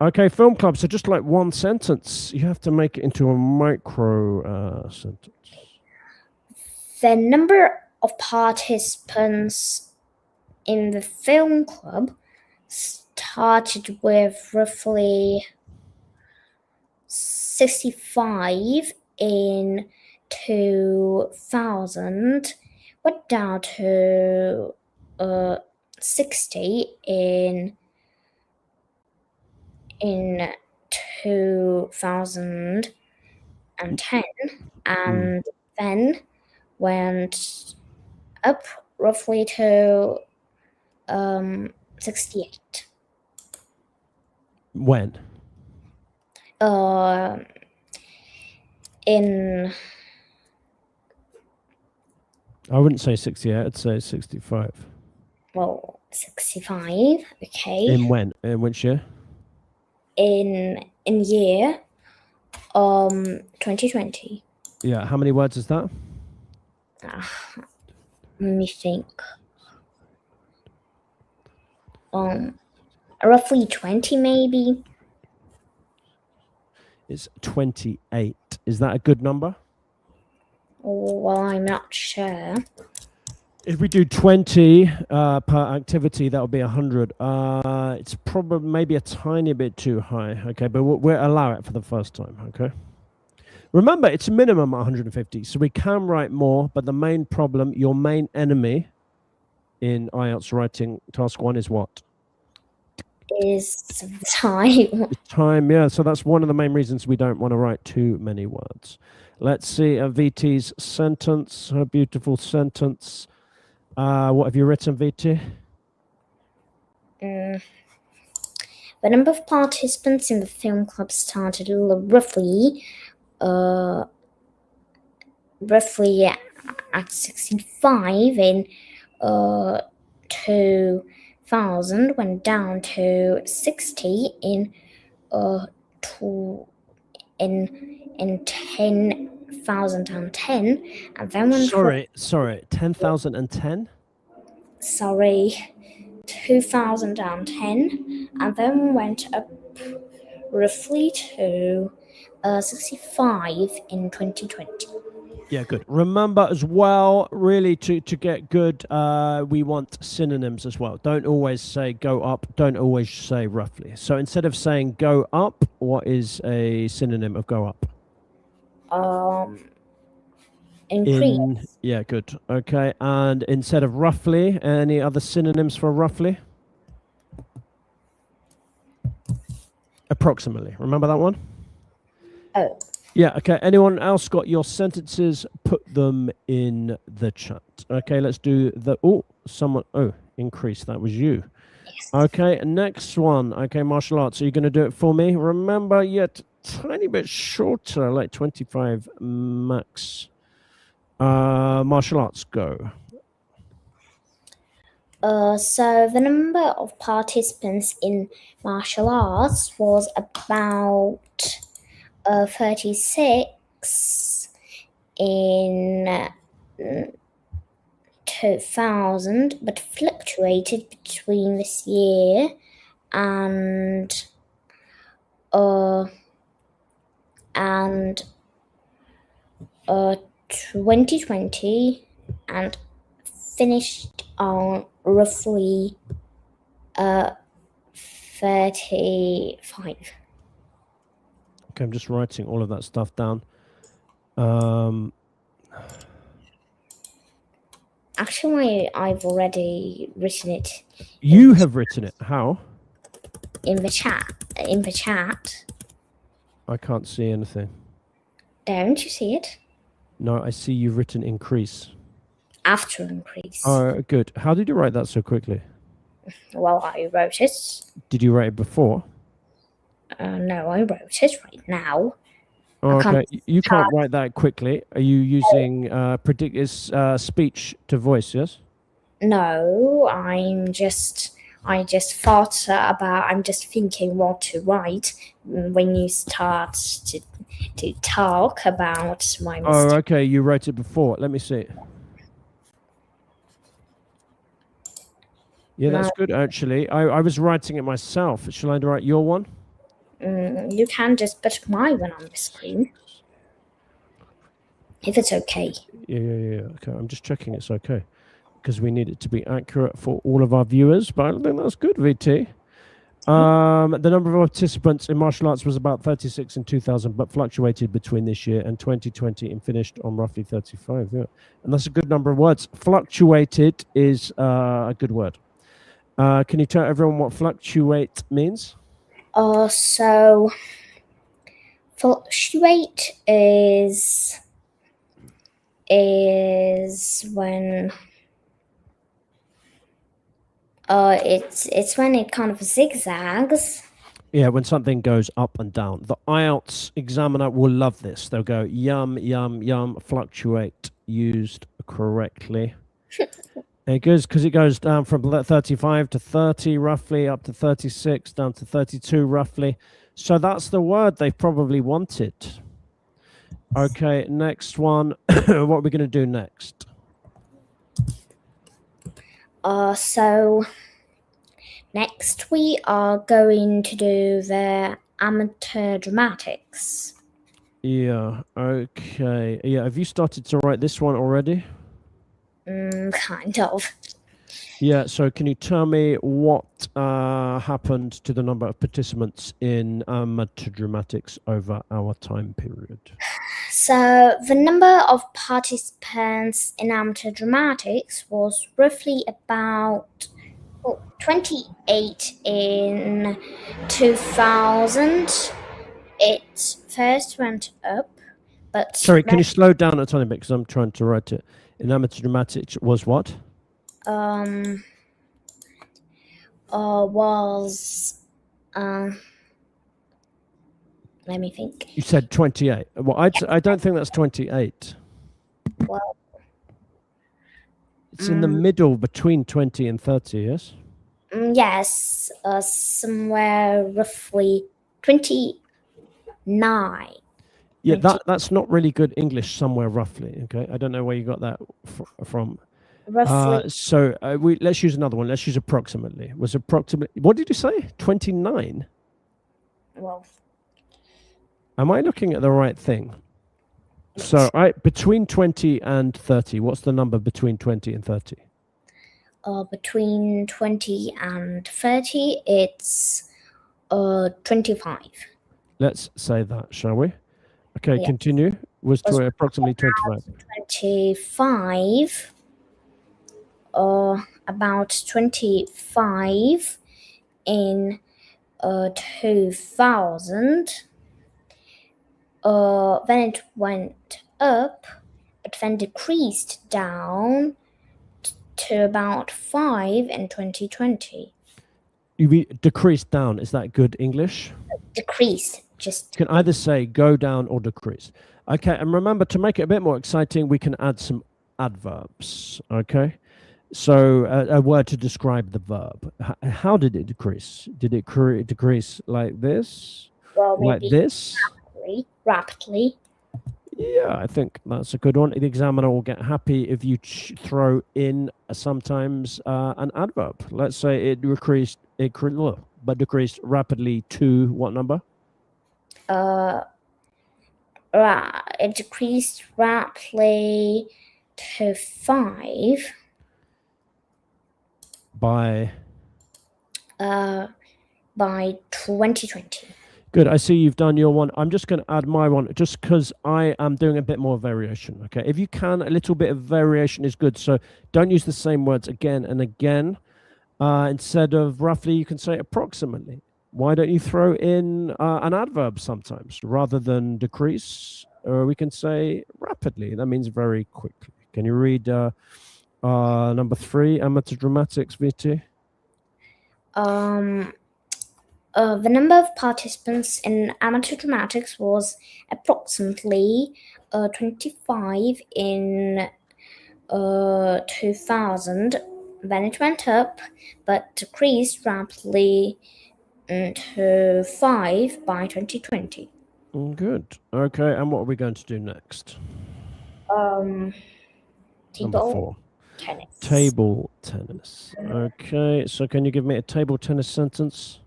Okay, film club. So just like one sentence, you have to make it into a micro sentence. The number of participants in the film club started with roughly 65 in 2000, went down to 60 in 2010, and then went up roughly to 68. When? In I wouldn't say 68, I'd say 65. Well, 65, okay. In when? In which year? In year 2020. Yeah, how many words is that? Let me think. Roughly 20 maybe. It's 28. Is that a good number? Well, I'm not sure. If we do 20 per activity, that would be 100. It's probably maybe a tiny bit too high. Okay, but we'll allow it for the first time. Okay. Remember, it's minimum 150, so we can write more. But the main problem, your main enemy in IELTS Writing Task 1 is what? Is time. Time, yeah. So that's one of the main reasons we don't want to write too many words. Let's see VT's sentence, her beautiful sentence. What have you written, VT? The number of participants in the film club started roughly at 65 in 2000, went down to 60 in 10,010, and then went Sorry, 10,010? Sorry, 2010, and then went up roughly to 65 in 2020. Yeah, good. Remember as well, really to get good, we want synonyms as well. Don't always say go up, don't always say roughly. So instead of saying go up, what is a synonym of go up? Increase. Yeah, good. Okay, and instead of roughly, any other synonyms for roughly? Approximately. Remember that one? Oh. Yeah, okay. Anyone else got your sentences? Put them in the chat. Okay, let's do the... increase. That was you. Yes. Okay, next one. Okay, martial arts. Are you going to do it for me? Remember, yet tiny bit shorter, like 25 max. Martial arts, go. So the number of participants in martial arts was about 36 in 2000, but fluctuated between this year and 2020 and finished on roughly 35. Okay, I'm just writing all of that stuff down. Actually, I've already written it. You have written it. How? In the chat. I can't see anything. Don't you see it? No, I see you've written increase. After increase. Oh, good. How did you write that so quickly? Well, I wrote it. Did you write it before? No, I wrote it right now. Oh, okay, you can't write that quickly. Are you using speech to voice? Yes. No, I just thought about. I'm just thinking what to write when you start to talk about my mistake. Oh, okay. You wrote it before. Let me see. Yeah, that's good actually. I was writing it myself. Shall I write your one? You can just put my one on the screen. If it's okay. Yeah. Okay, I'm just checking it's okay because we need it to be accurate for all of our viewers. But I think that's good, VT. The number of participants in martial arts was about 36 in 2000, but fluctuated between this year and 2020 and finished on roughly 35. Yeah, and that's a good number of words. Fluctuated is a good word. Can you tell everyone what fluctuate means? So fluctuate is when it's when it kind of zigzags. Yeah, when something goes up and down. The IELTS examiner will love this. They'll go yum, fluctuate used correctly. It goes because it goes down from 35 to 30 roughly, up to 36, down to 32 roughly. So that's the word they probably wanted. Okay, next one. What are we going to do next? So next we are going to do the amateur dramatics. Yeah, okay. Yeah, have you started to write this one already? Kind of. Yeah, so can you tell me what happened to the number of participants in amateur dramatics over our time period? So the number of participants in amateur dramatics was roughly about 28 in 2000. It first went up, but Sorry, can you slow down a tiny bit because I'm trying to write it. In amateur dramatics was what? Let me think. You said 28. Well, I don't think that's 28. Well, it's in the middle between 20 and 30, yes? Yes, somewhere roughly 29. Yeah, that's not really good English, somewhere roughly, okay? I don't know where you got that from. Roughly. So let's use another one. Let's use approximately. Was approximately, what did you say? 29? Well, am I looking at the right thing? So between 20 and 30, what's the number between 20 and 30? Between 20 and 30, it's 25. Let's say that, shall we? Okay, Yeah. continue. Was approximately 25. 25. About 25 in 2000. Then it went up, but then decreased down to about 5 in 2020. You mean decreased down? Is that good English? Decreased, just. You can either say go down or decrease. Okay, and remember, to make it a bit more exciting, we can add some adverbs. Okay, so a word to describe the verb. How did it decrease? Did it decrease like this? Well, maybe like this? Rapidly. Yeah, I think that's a good one. The examiner will get happy if you throw in sometimes an adverb. Let's say it decreased rapidly to what number? It decreased rapidly to 5. by 2020. Good. I see you've done your one. I'm just going to add my one just because I am doing a bit more variation. Okay. If you can, a little bit of variation is good. So don't use the same words again and again. Instead of roughly, you can say approximately. Why don't you throw in an adverb sometimes rather than decrease? Or we can say rapidly. That means very quickly. Can you read number 3, amateur dramatics, VT? The number of participants in amateur dramatics was approximately 25 in 2000. Then it went up, but decreased rapidly to 5 by 2020. Good. Okay, and what are we going to do next? Number Table 4. tennis. Table tennis. Okay, so can you give me a table tennis sentence?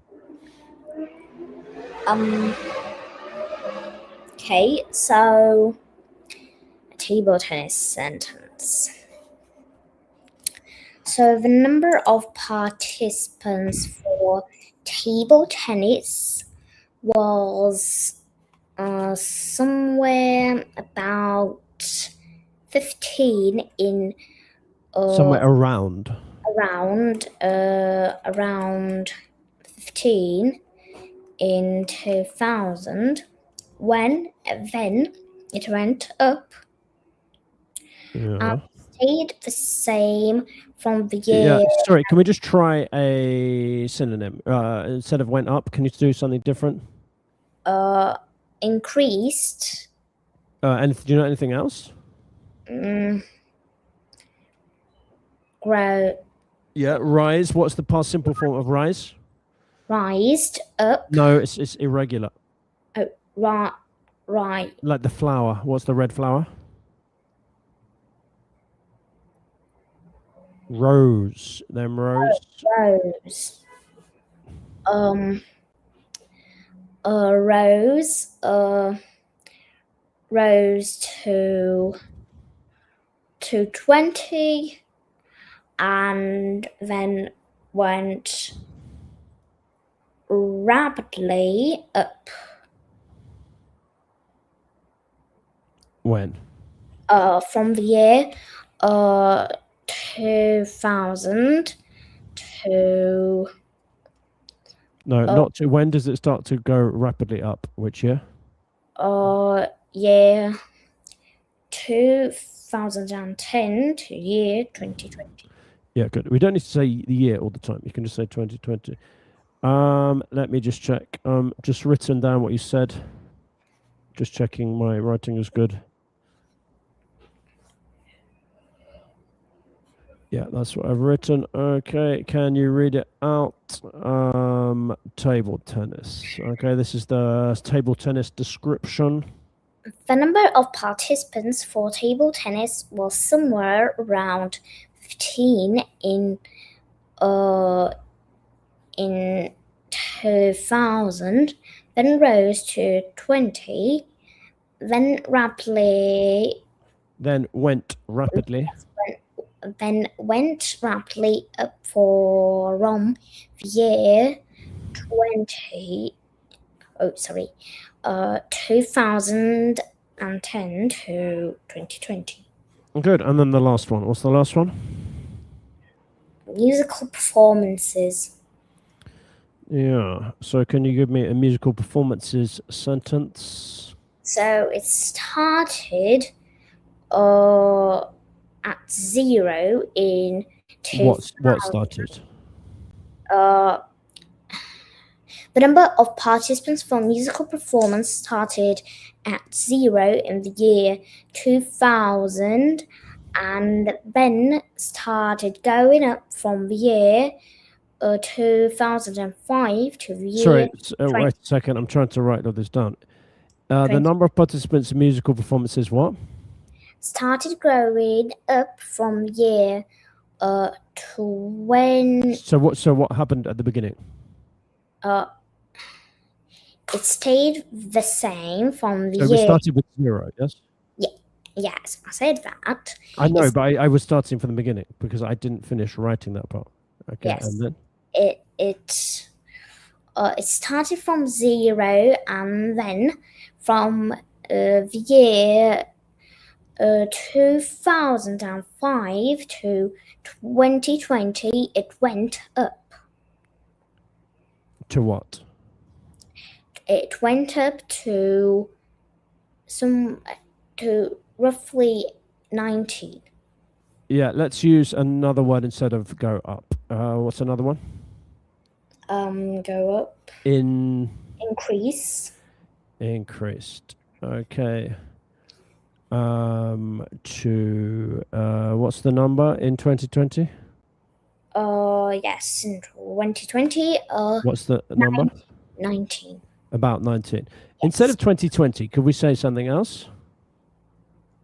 Okay, so a table tennis sentence. So the number of participants for table tennis was somewhere about 15 in Somewhere around. around 15 in 2000, when then it went up Yeah. stayed the same from the year. Yeah. Sorry, can we just try a synonym? Instead of went up, can you do something different? Increased. And do you know anything else? Grow. Yeah, rise. What's the past simple form of rise? Rised up. No, it's irregular. Oh, right. Like the flower. What's the red flower? Rose. Them rose. Rose. Rose. Rose to 20, and then went rapidly up. When? From the year 2000 to No, not to. When does it start to go rapidly up? Which year? year 2010 to year 2020. Yeah, good. We don't need to say the year all the time. You can just say 2020. Let me just check. Just written down what you said. Just checking my writing is good. Yeah, that's what I've written. Okay, can you read it out? Table tennis. Okay, this is the table tennis description. The number of participants for table tennis was somewhere around 15 in 2000, then rose to 20, then went rapidly up from the year 2010 to 2020. Good. And then the last one. What's the last one? Musical performances. Yeah. So can you give me a musical performances sentence? So it started at 0 in 2000. What started? The number of participants for musical performance started at 0 in the year 2000, and then started going up from the year 2005 to the year. Sorry, wait a second. I'm trying to write all this down. The number of participants in musical performances, what? Started growing up from year 20. So what happened at the beginning? It stayed the same from the So year. we started with 0, yes? Yes, I said that. I know, but I was starting from the beginning because I didn't finish writing that part. Okay, Yes. and then It started from 0, and then from the year 2005 to 2020, it went up. to what? It went up to roughly 19. Yeah, let's use another word instead of go up. What's another one? Go up. Increase. Increased. Okay. To what's the number in 2020? Yes, in 2020. What's the number? 19. About 19. Instead of 2020, could we say something else?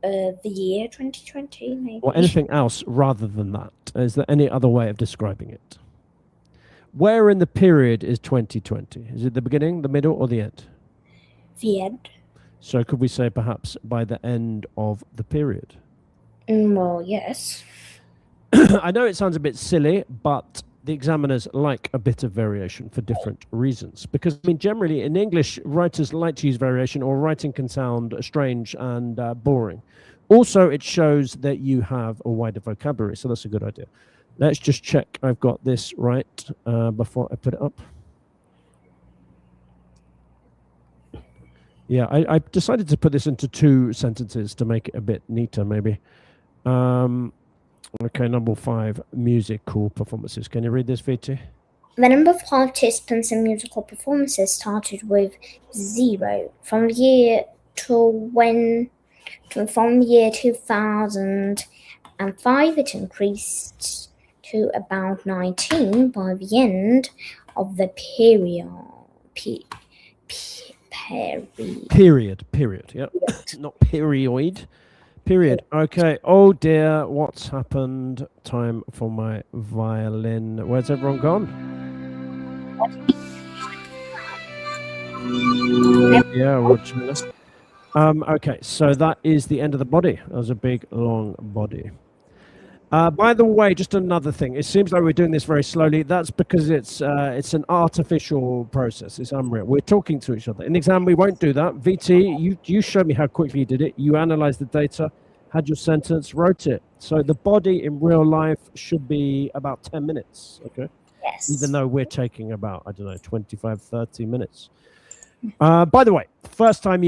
The year 2020, maybe. Or anything else rather than that? Is there any other way of describing it? Where in the period is 2020? Is it the beginning, the middle, or the end? The end. So could we say perhaps by the end of the period? Well, yes. I know it sounds a bit silly, but the examiners like a bit of variation for different reasons. Because, I mean, generally in English, writers like to use variation, or writing can sound strange and boring. Also, it shows that you have a wider vocabulary, so that's a good idea. Let's just check I've got this right before I put it up. Yeah, I decided to put this into 2 sentences to make it a bit neater, maybe. Okay, number 5, musical performances. Can you read this, VT? The number of participants in musical performances started with 0. From year 2005, it increased to about 19 by the end of the period. Period. Yeah, not period. Period. Okay. Oh dear, what's happened? Time for my violin. Where's everyone gone? Yeah, watch me. Okay, so that is the end of the body. That was a big, long body. By the way, just another thing. It seems like we're doing this very slowly. That's because it's an artificial process. It's unreal. We're talking to each other. In the exam, we won't do that. VT, you showed me how quickly you did it. You analyzed the data, had your sentence, wrote it. So the body in real life should be about 10 minutes, okay? Yes. Even though we're taking about, I don't know, 25, 30 minutes. By the way, first time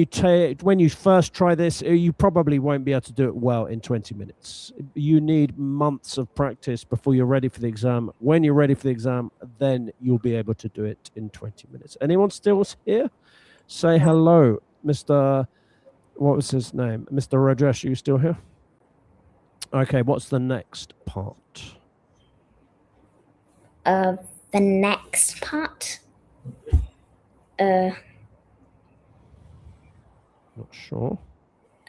when you first try this, you probably won't be able to do it well in 20 minutes. You need months of practice before you're ready for the exam. When you're ready for the exam, then you'll be able to do it in 20 minutes. Anyone still here? Say hello, Mr. What was his name? Mr. Rajesh, are you still here? Okay, what's the next part? The next part? Not sure.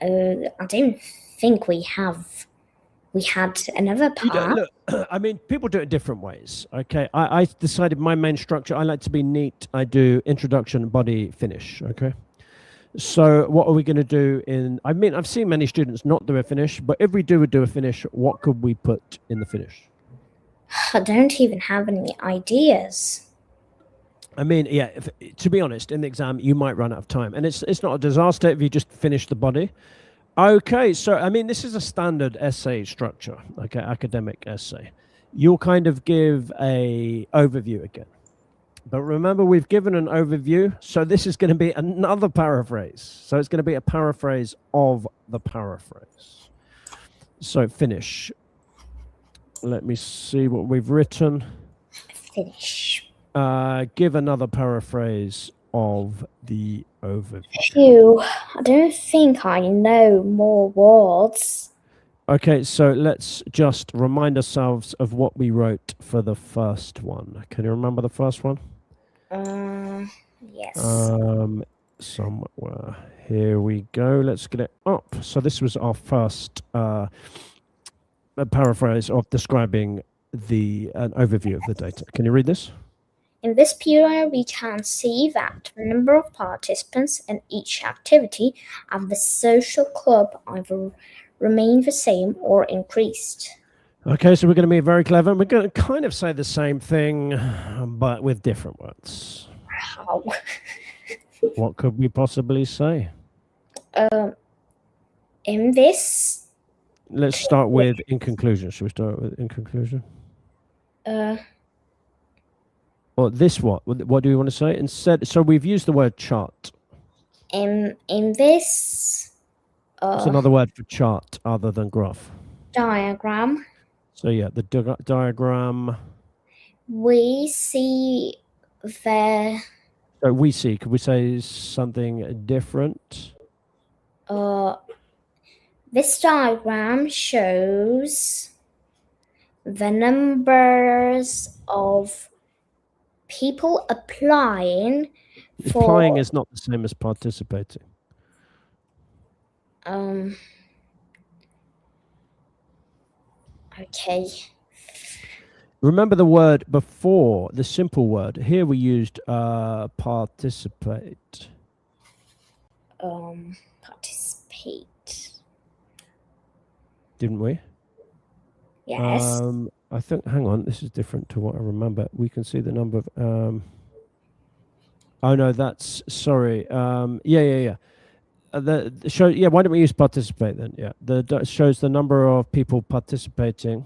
I don't think we had another part. Look, I mean, people do it different ways. Okay, I decided my main structure, I like to be neat. I do introduction, body, finish. Okay, so what are we going to do I mean, I've seen many students not do a finish, but if we do a finish, what could we put in the finish? I don't even have any ideas. I mean, yeah, to be honest, in the exam, you might run out of time. And it's not a disaster if you just finish the body. Okay, so, I mean, this is a standard essay structure, okay, academic essay. You'll kind of give a overview again. But remember, we've given an overview, so this is going to be another paraphrase. So it's going to be a paraphrase of the paraphrase. So finish. Let me see what we've written. Finish. Give another paraphrase of the overview. Phew, I don't think I know more words. Okay, so let's just remind ourselves of what we wrote for the first one. Can you remember the first one? Yes. Somewhere. Here we go. Let's get it up. So this was our first paraphrase of describing an overview of the data. Can you read this? In this period, we can see that the number of participants in each activity at the social club either remained the same or increased. Okay, so we're going to be very clever. We're going to kind of say the same thing, but with different words. How? What could we possibly say? In this, Let's start with in conclusion. Should we start with in conclusion? Or this what? What do we want to say instead? So we've used the word chart. in this It's another word for chart other than graph. diagram, So yeah, the diagram. we see the So we see. Could we say something different? this diagram shows the numbers of people applying for Applying is not the same as participating. Okay. Remember the word before, the simple word. Here we used participate. Participate. Didn't we? Yes. I think, hang on, this is different to what I remember. We can see the number of, oh no, that's, sorry. Yeah. The show, yeah, why don't we use participate then? Yeah, shows the number of people participating.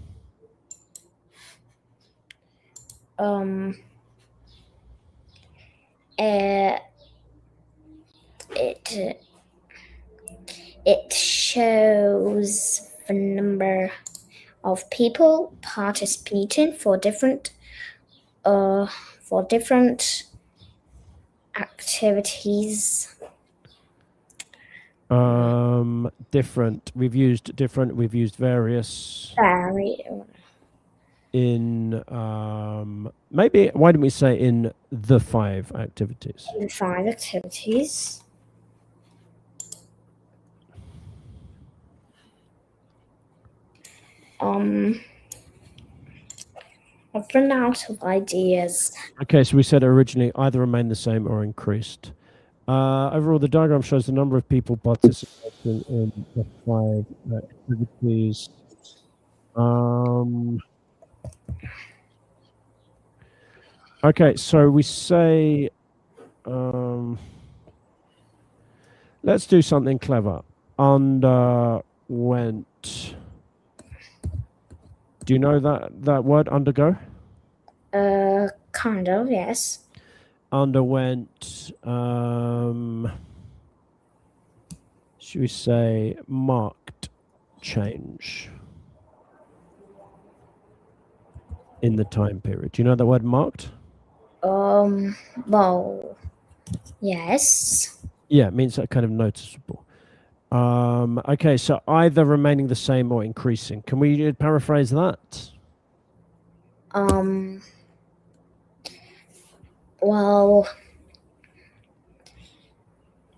It shows the number of people participating for different activities. Different. We've used different. We've used various. In maybe why don't we say in the 5 activities? The 5 activities. I've run out of ideas. Okay, so we said originally either remain the same or increased. Overall, the diagram shows the number of people participating in the 5 activities. Okay, so we say, let's do something clever. Underwent. Do you know that word, undergo? Kind of, yes. Underwent, should we say marked change in the time period? Do you know that word marked? Well, yes. Yeah, it means that kind of noticeable. Okay, so either remaining the same or increasing. Can we paraphrase that? Well,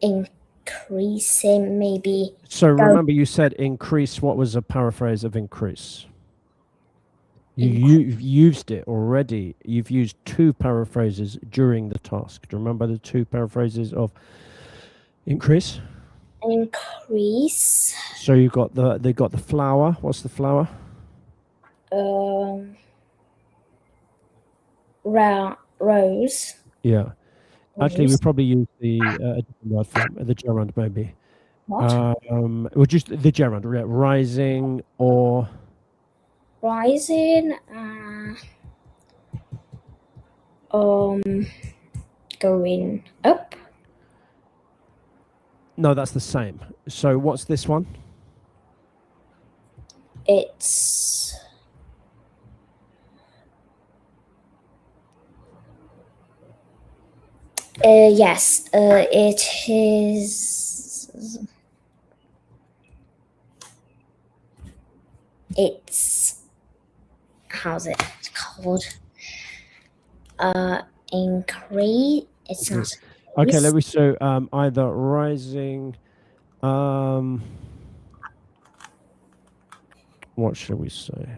increasing maybe. So remember you said increase. What was a paraphrase of increase? You've used it already. You've used 2 paraphrases during the task. Do you remember the 2 paraphrases of increase? Increase. So you got they got the flower. What's the flower? Rose. Yeah. Actually, we probably use the different word form, the gerund maybe. What? Or just the gerund, yeah, rising or Rising. Going up. no, that's the same. So what's this one? It's yes, it is. It's how's it called? Increase. It's not. Okay, let me so either rising. What shall we say?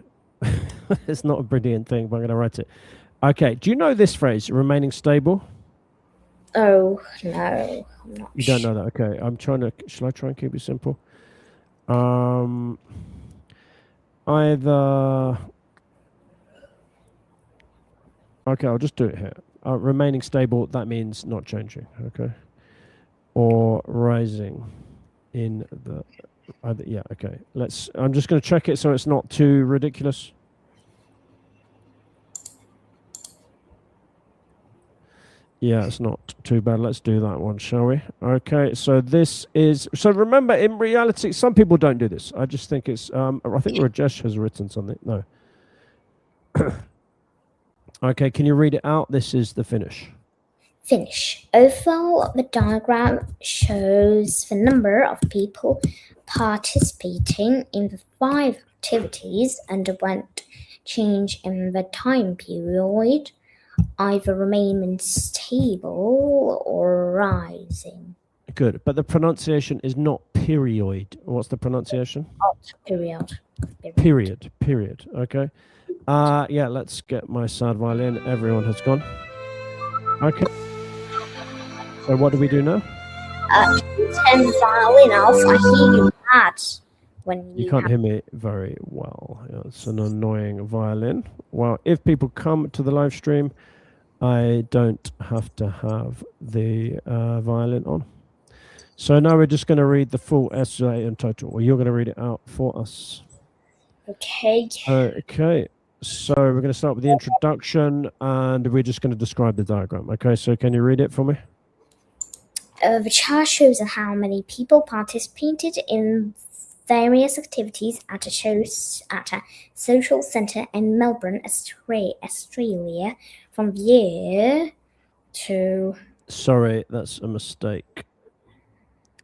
It's not a brilliant thing, but I'm going to write it. Okay, do you know this phrase, remaining stable? Oh no, I'm not. You don't know that. Okay, I'm trying to. Shall I try and keep it simple? either. Okay, I'll just do it here. Remaining stable, that means not changing, okay? Or rising in the either, yeah, okay. I'm just going to check it so it's not too ridiculous. Yeah, it's not too bad. Let's do that one, shall we? Okay, so remember, in reality, some people don't do this. I just think it's, I think Rajesh has written something. No. Okay, can you read it out? This is the finish. Finish. Overall, the diagram shows the number of people participating in the 5 activities underwent change in the time period, either remaining stable or rising. Good, but the pronunciation is not period. What's the pronunciation? Period. Period. Okay. Yeah, let's get my sad violin. Everyone has gone. Okay. So what do we do now? Turn the violin off. I hear you bad when You can't hear me very well. Yeah, it's an annoying violin. Well, if people come to the live stream, I don't have to have the violin on. So now we're just going to read the full essay in total. Well, you're going to read it out for us. Okay. Okay. So we're going to start with the introduction, and we're just going to describe the diagram. Okay, so can you read it for me? The chart shows how many people participated in various activities at a social centre in Melbourne, Australia, from the year to... Sorry, that's a mistake.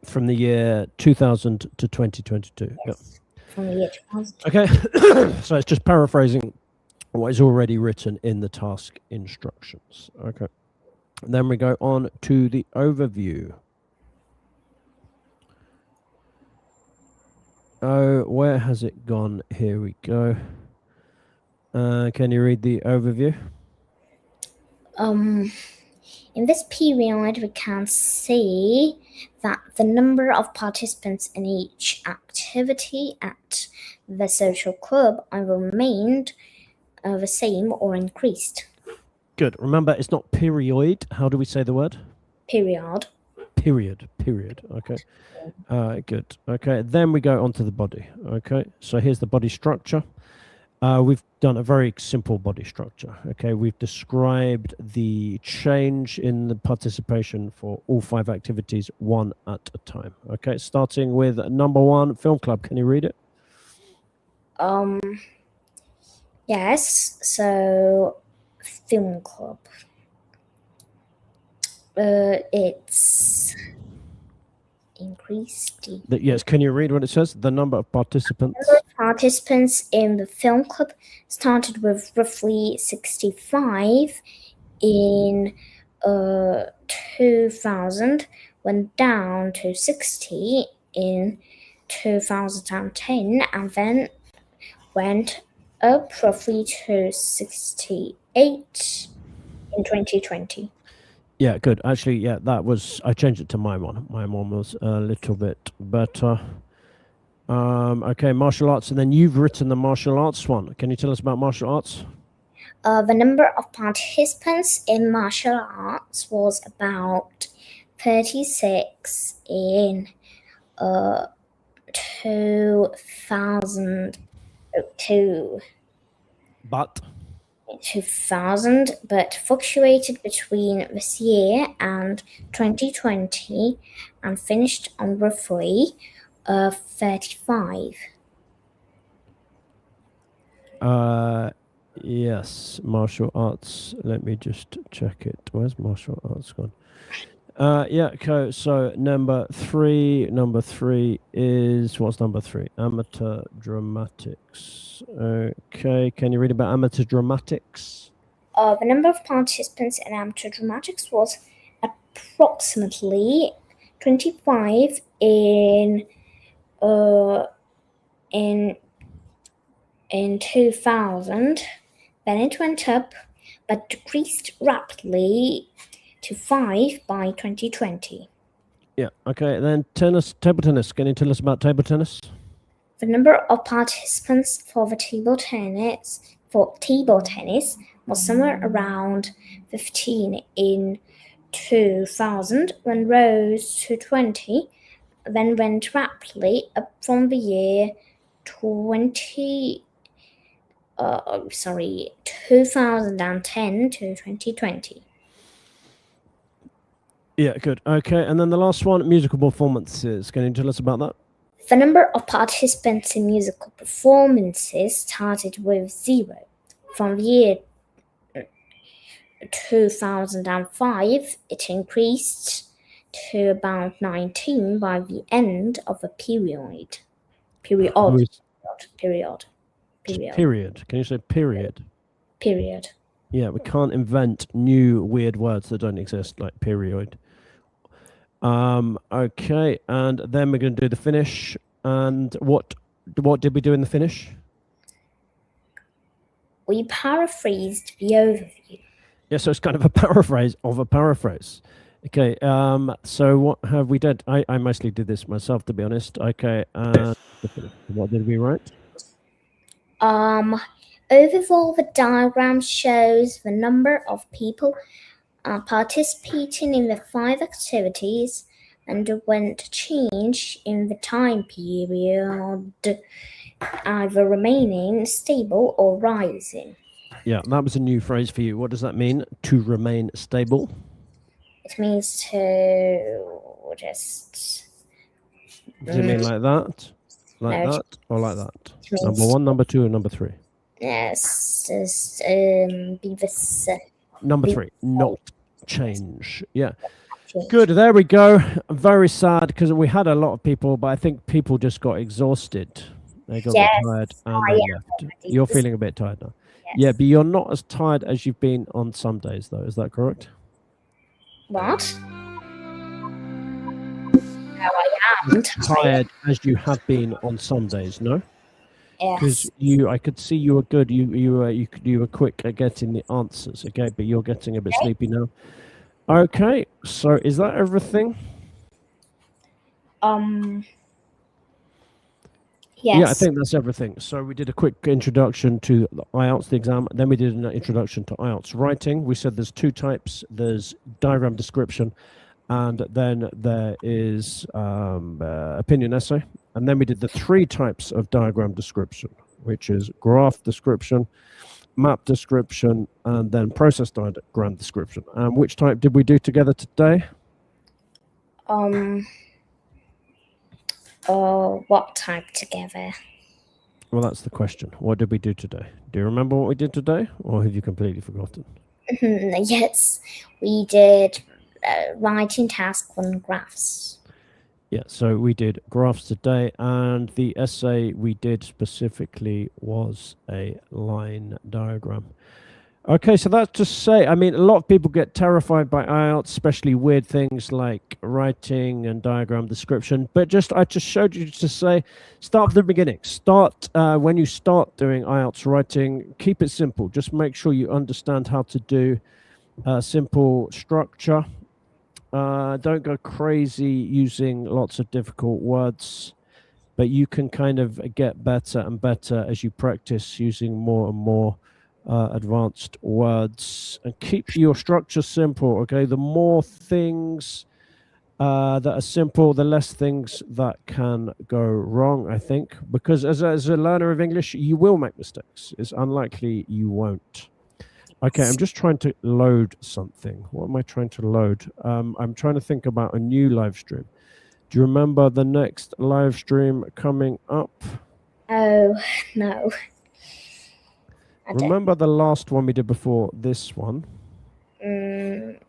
From the year 2000 to 2022. Yes, yep. From the year 2000. Okay, so it's just paraphrasing what is already written in the task instructions. Okay. And then we go on to the overview. Oh, where has it gone? Here we go. Can you read the overview? In this period, we can see that the number of participants in each activity at the social club either remained the same or increased. Good. Remember, it's not period. How do we say the word? Period. Period. Okay. Good. Okay. Then we go on to the body. Okay. So here's the body structure. We've done a very simple body structure. Okay. We've described the change in the participation for all 5 activities one at a time. Okay. Starting with number 1, film club. Can you read it? Yes. So, film club. It's increased. Yes. Can you read what it says? The number of participants. Participants in the film club started with roughly 65 in 2000, went down to 60 in 2010, and then went up roughly to 68 in 2020. Yeah, good. Actually, yeah, I changed it to my one. My one was a little bit better. Okay, martial arts, and then you've written the martial arts one. Can you tell us about martial arts? The number of participants in martial arts was about 36 in 2002. But 2000, but fluctuated between this year and 2020 and finished on roughly 35. Yes, martial arts. Let me just check it. Where's martial arts gone? Yeah, okay, so number three is, what's number 3? Amateur dramatics. Okay, can you read about amateur dramatics? The number of participants in amateur dramatics was approximately 25 in 2000. Then it went up, but decreased rapidly to 5 by 2020. Yeah, okay, then table tennis. Can you tell us about table tennis? The number of participants for table tennis was somewhere around 15 in 2000, when rose to 20, then went rapidly up from the year 2010 to 2020. Yeah, good. Okay, and then the last one, musical performances. Can you tell us about that? The number of participants in musical performances started with 0. From the year 2005, it increased to about 19 by the end of the period. Period. Can you say period? Period. Yeah, we can't invent new weird words that don't exist, like period. Okay, and then we're going to do the finish. And what did we do in the finish? We paraphrased the overview. Yeah, so it's kind of a paraphrase of a paraphrase. Okay, so what have we done? I mostly did this myself, to be honest. Okay, what did we write? Overall, the diagram shows the number of people participating in the 5 activities underwent change in the time period, either remaining stable or rising. Yeah, that was a new phrase for you. What does that mean, to remain stable? It means to just... Does it mean like that? Like No, that? Or like that? means Number 1, number 2, and number 3? Yes, just be this... Number 3, not change. Yeah. Good, there we go. Very sad because we had a lot of people, but I think people just got exhausted. They got a bit tired and they left. You're feeling a bit tired now. Yes. Yeah, but you're not as tired as you've been on some days, though. Is that correct? What? No, I am tired as you have been on some days, no? Because Yes. I could see you were good. You were quick at getting the answers. Okay, but you're getting a bit sleepy now. Okay, so is that everything? Yes. Yeah, I think that's everything. So we did a quick introduction to the IELTS, the exam. Then we did an introduction to IELTS writing. We said there's 2 types. There's diagram description, and then there is opinion essay. And then we did the 3 types of diagram description, which is graph description, map description, and then process diagram description. And which type did we do together today? What type together? Well, that's the question. What did we do today? Do you remember what we did today, or have you completely forgotten? Yes, we did writing task on graphs. Yeah, so we did graphs today, and the essay we did specifically was a line diagram. Okay, so that's to say, I mean, a lot of people get terrified by IELTS, especially weird things like writing and diagram description. But I just showed you to say, start from the beginning. Start when you start doing IELTS writing, keep it simple. Just make sure you understand how to do simple structure. Don't go crazy using lots of difficult words, but you can kind of get better and better as you practice using more and more advanced words, and keep your structure simple. Okay, the more things that are simple, the less things that can go wrong, I think, because as a learner of English, you will make mistakes. It's unlikely you won't. Okay, I'm just trying to load something. What am I trying to load? I'm trying to think about a new live stream. Do you remember the next live stream coming up? Oh, no. Remember the last one we did before this one? It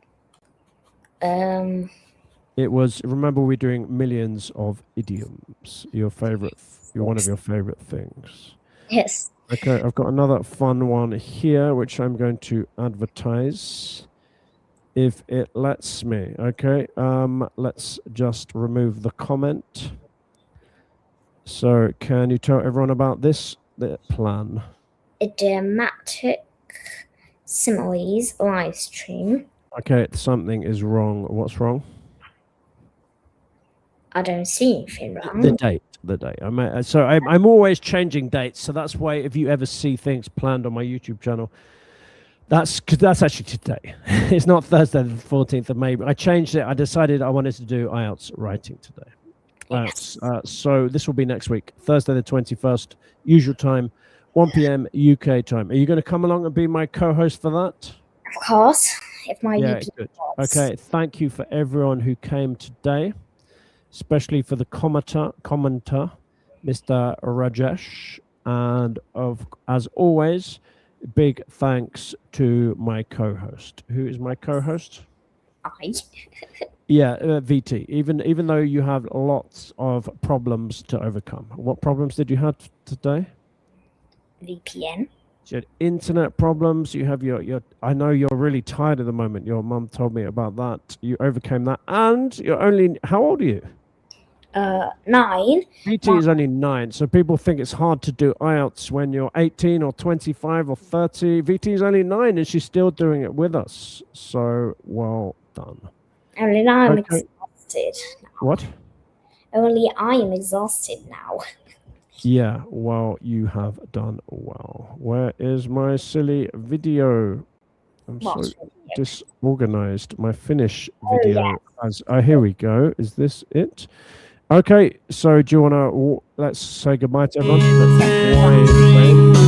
was, remember we're doing millions of idioms. One of your favorite things. Yes. Okay, I've got another fun one here, which I'm going to advertise if it lets me. Okay, let's just remove the comment. So can you tell everyone about the plan? Idiomatic similes live stream. Okay, something is wrong. What's wrong? I don't see anything wrong. The date. I'm always changing dates, so that's why if you ever see things planned on my YouTube channel, that's actually today. It's not Thursday the 14th of May. But I changed it. I decided I wanted to do IELTS writing today. Yes. So this will be next week, Thursday the 21st, usual time, 1 p.m. UK time. Are you going to come along and be my co-host for that? Of course, if my Yeah, EP good. works. Okay, thank you for everyone who came today, especially for the commenter, Mr. Rajesh, and as always, big thanks to my co-host. Who is my co-host? I. Yeah, VT. Even though you have lots of problems to overcome, what problems did you have today? VPN. You had internet problems. You have your. I know you're really tired at the moment. Your mum told me about that. You overcame that, and you're only. How old are you? 9. VT is only 9, so people think it's hard to do IELTS when you're 18 or 25 or 30. VT is only 9, and she's still doing it with us. So well done. Only now I'm Okay. exhausted. What? Only I am exhausted now. Yeah, well, you have done well. Where is my silly video? I'm What? so disorganized. My finish video. Here we go. Is this it? Okay, so do you want to let's say goodbye to everyone? Bye.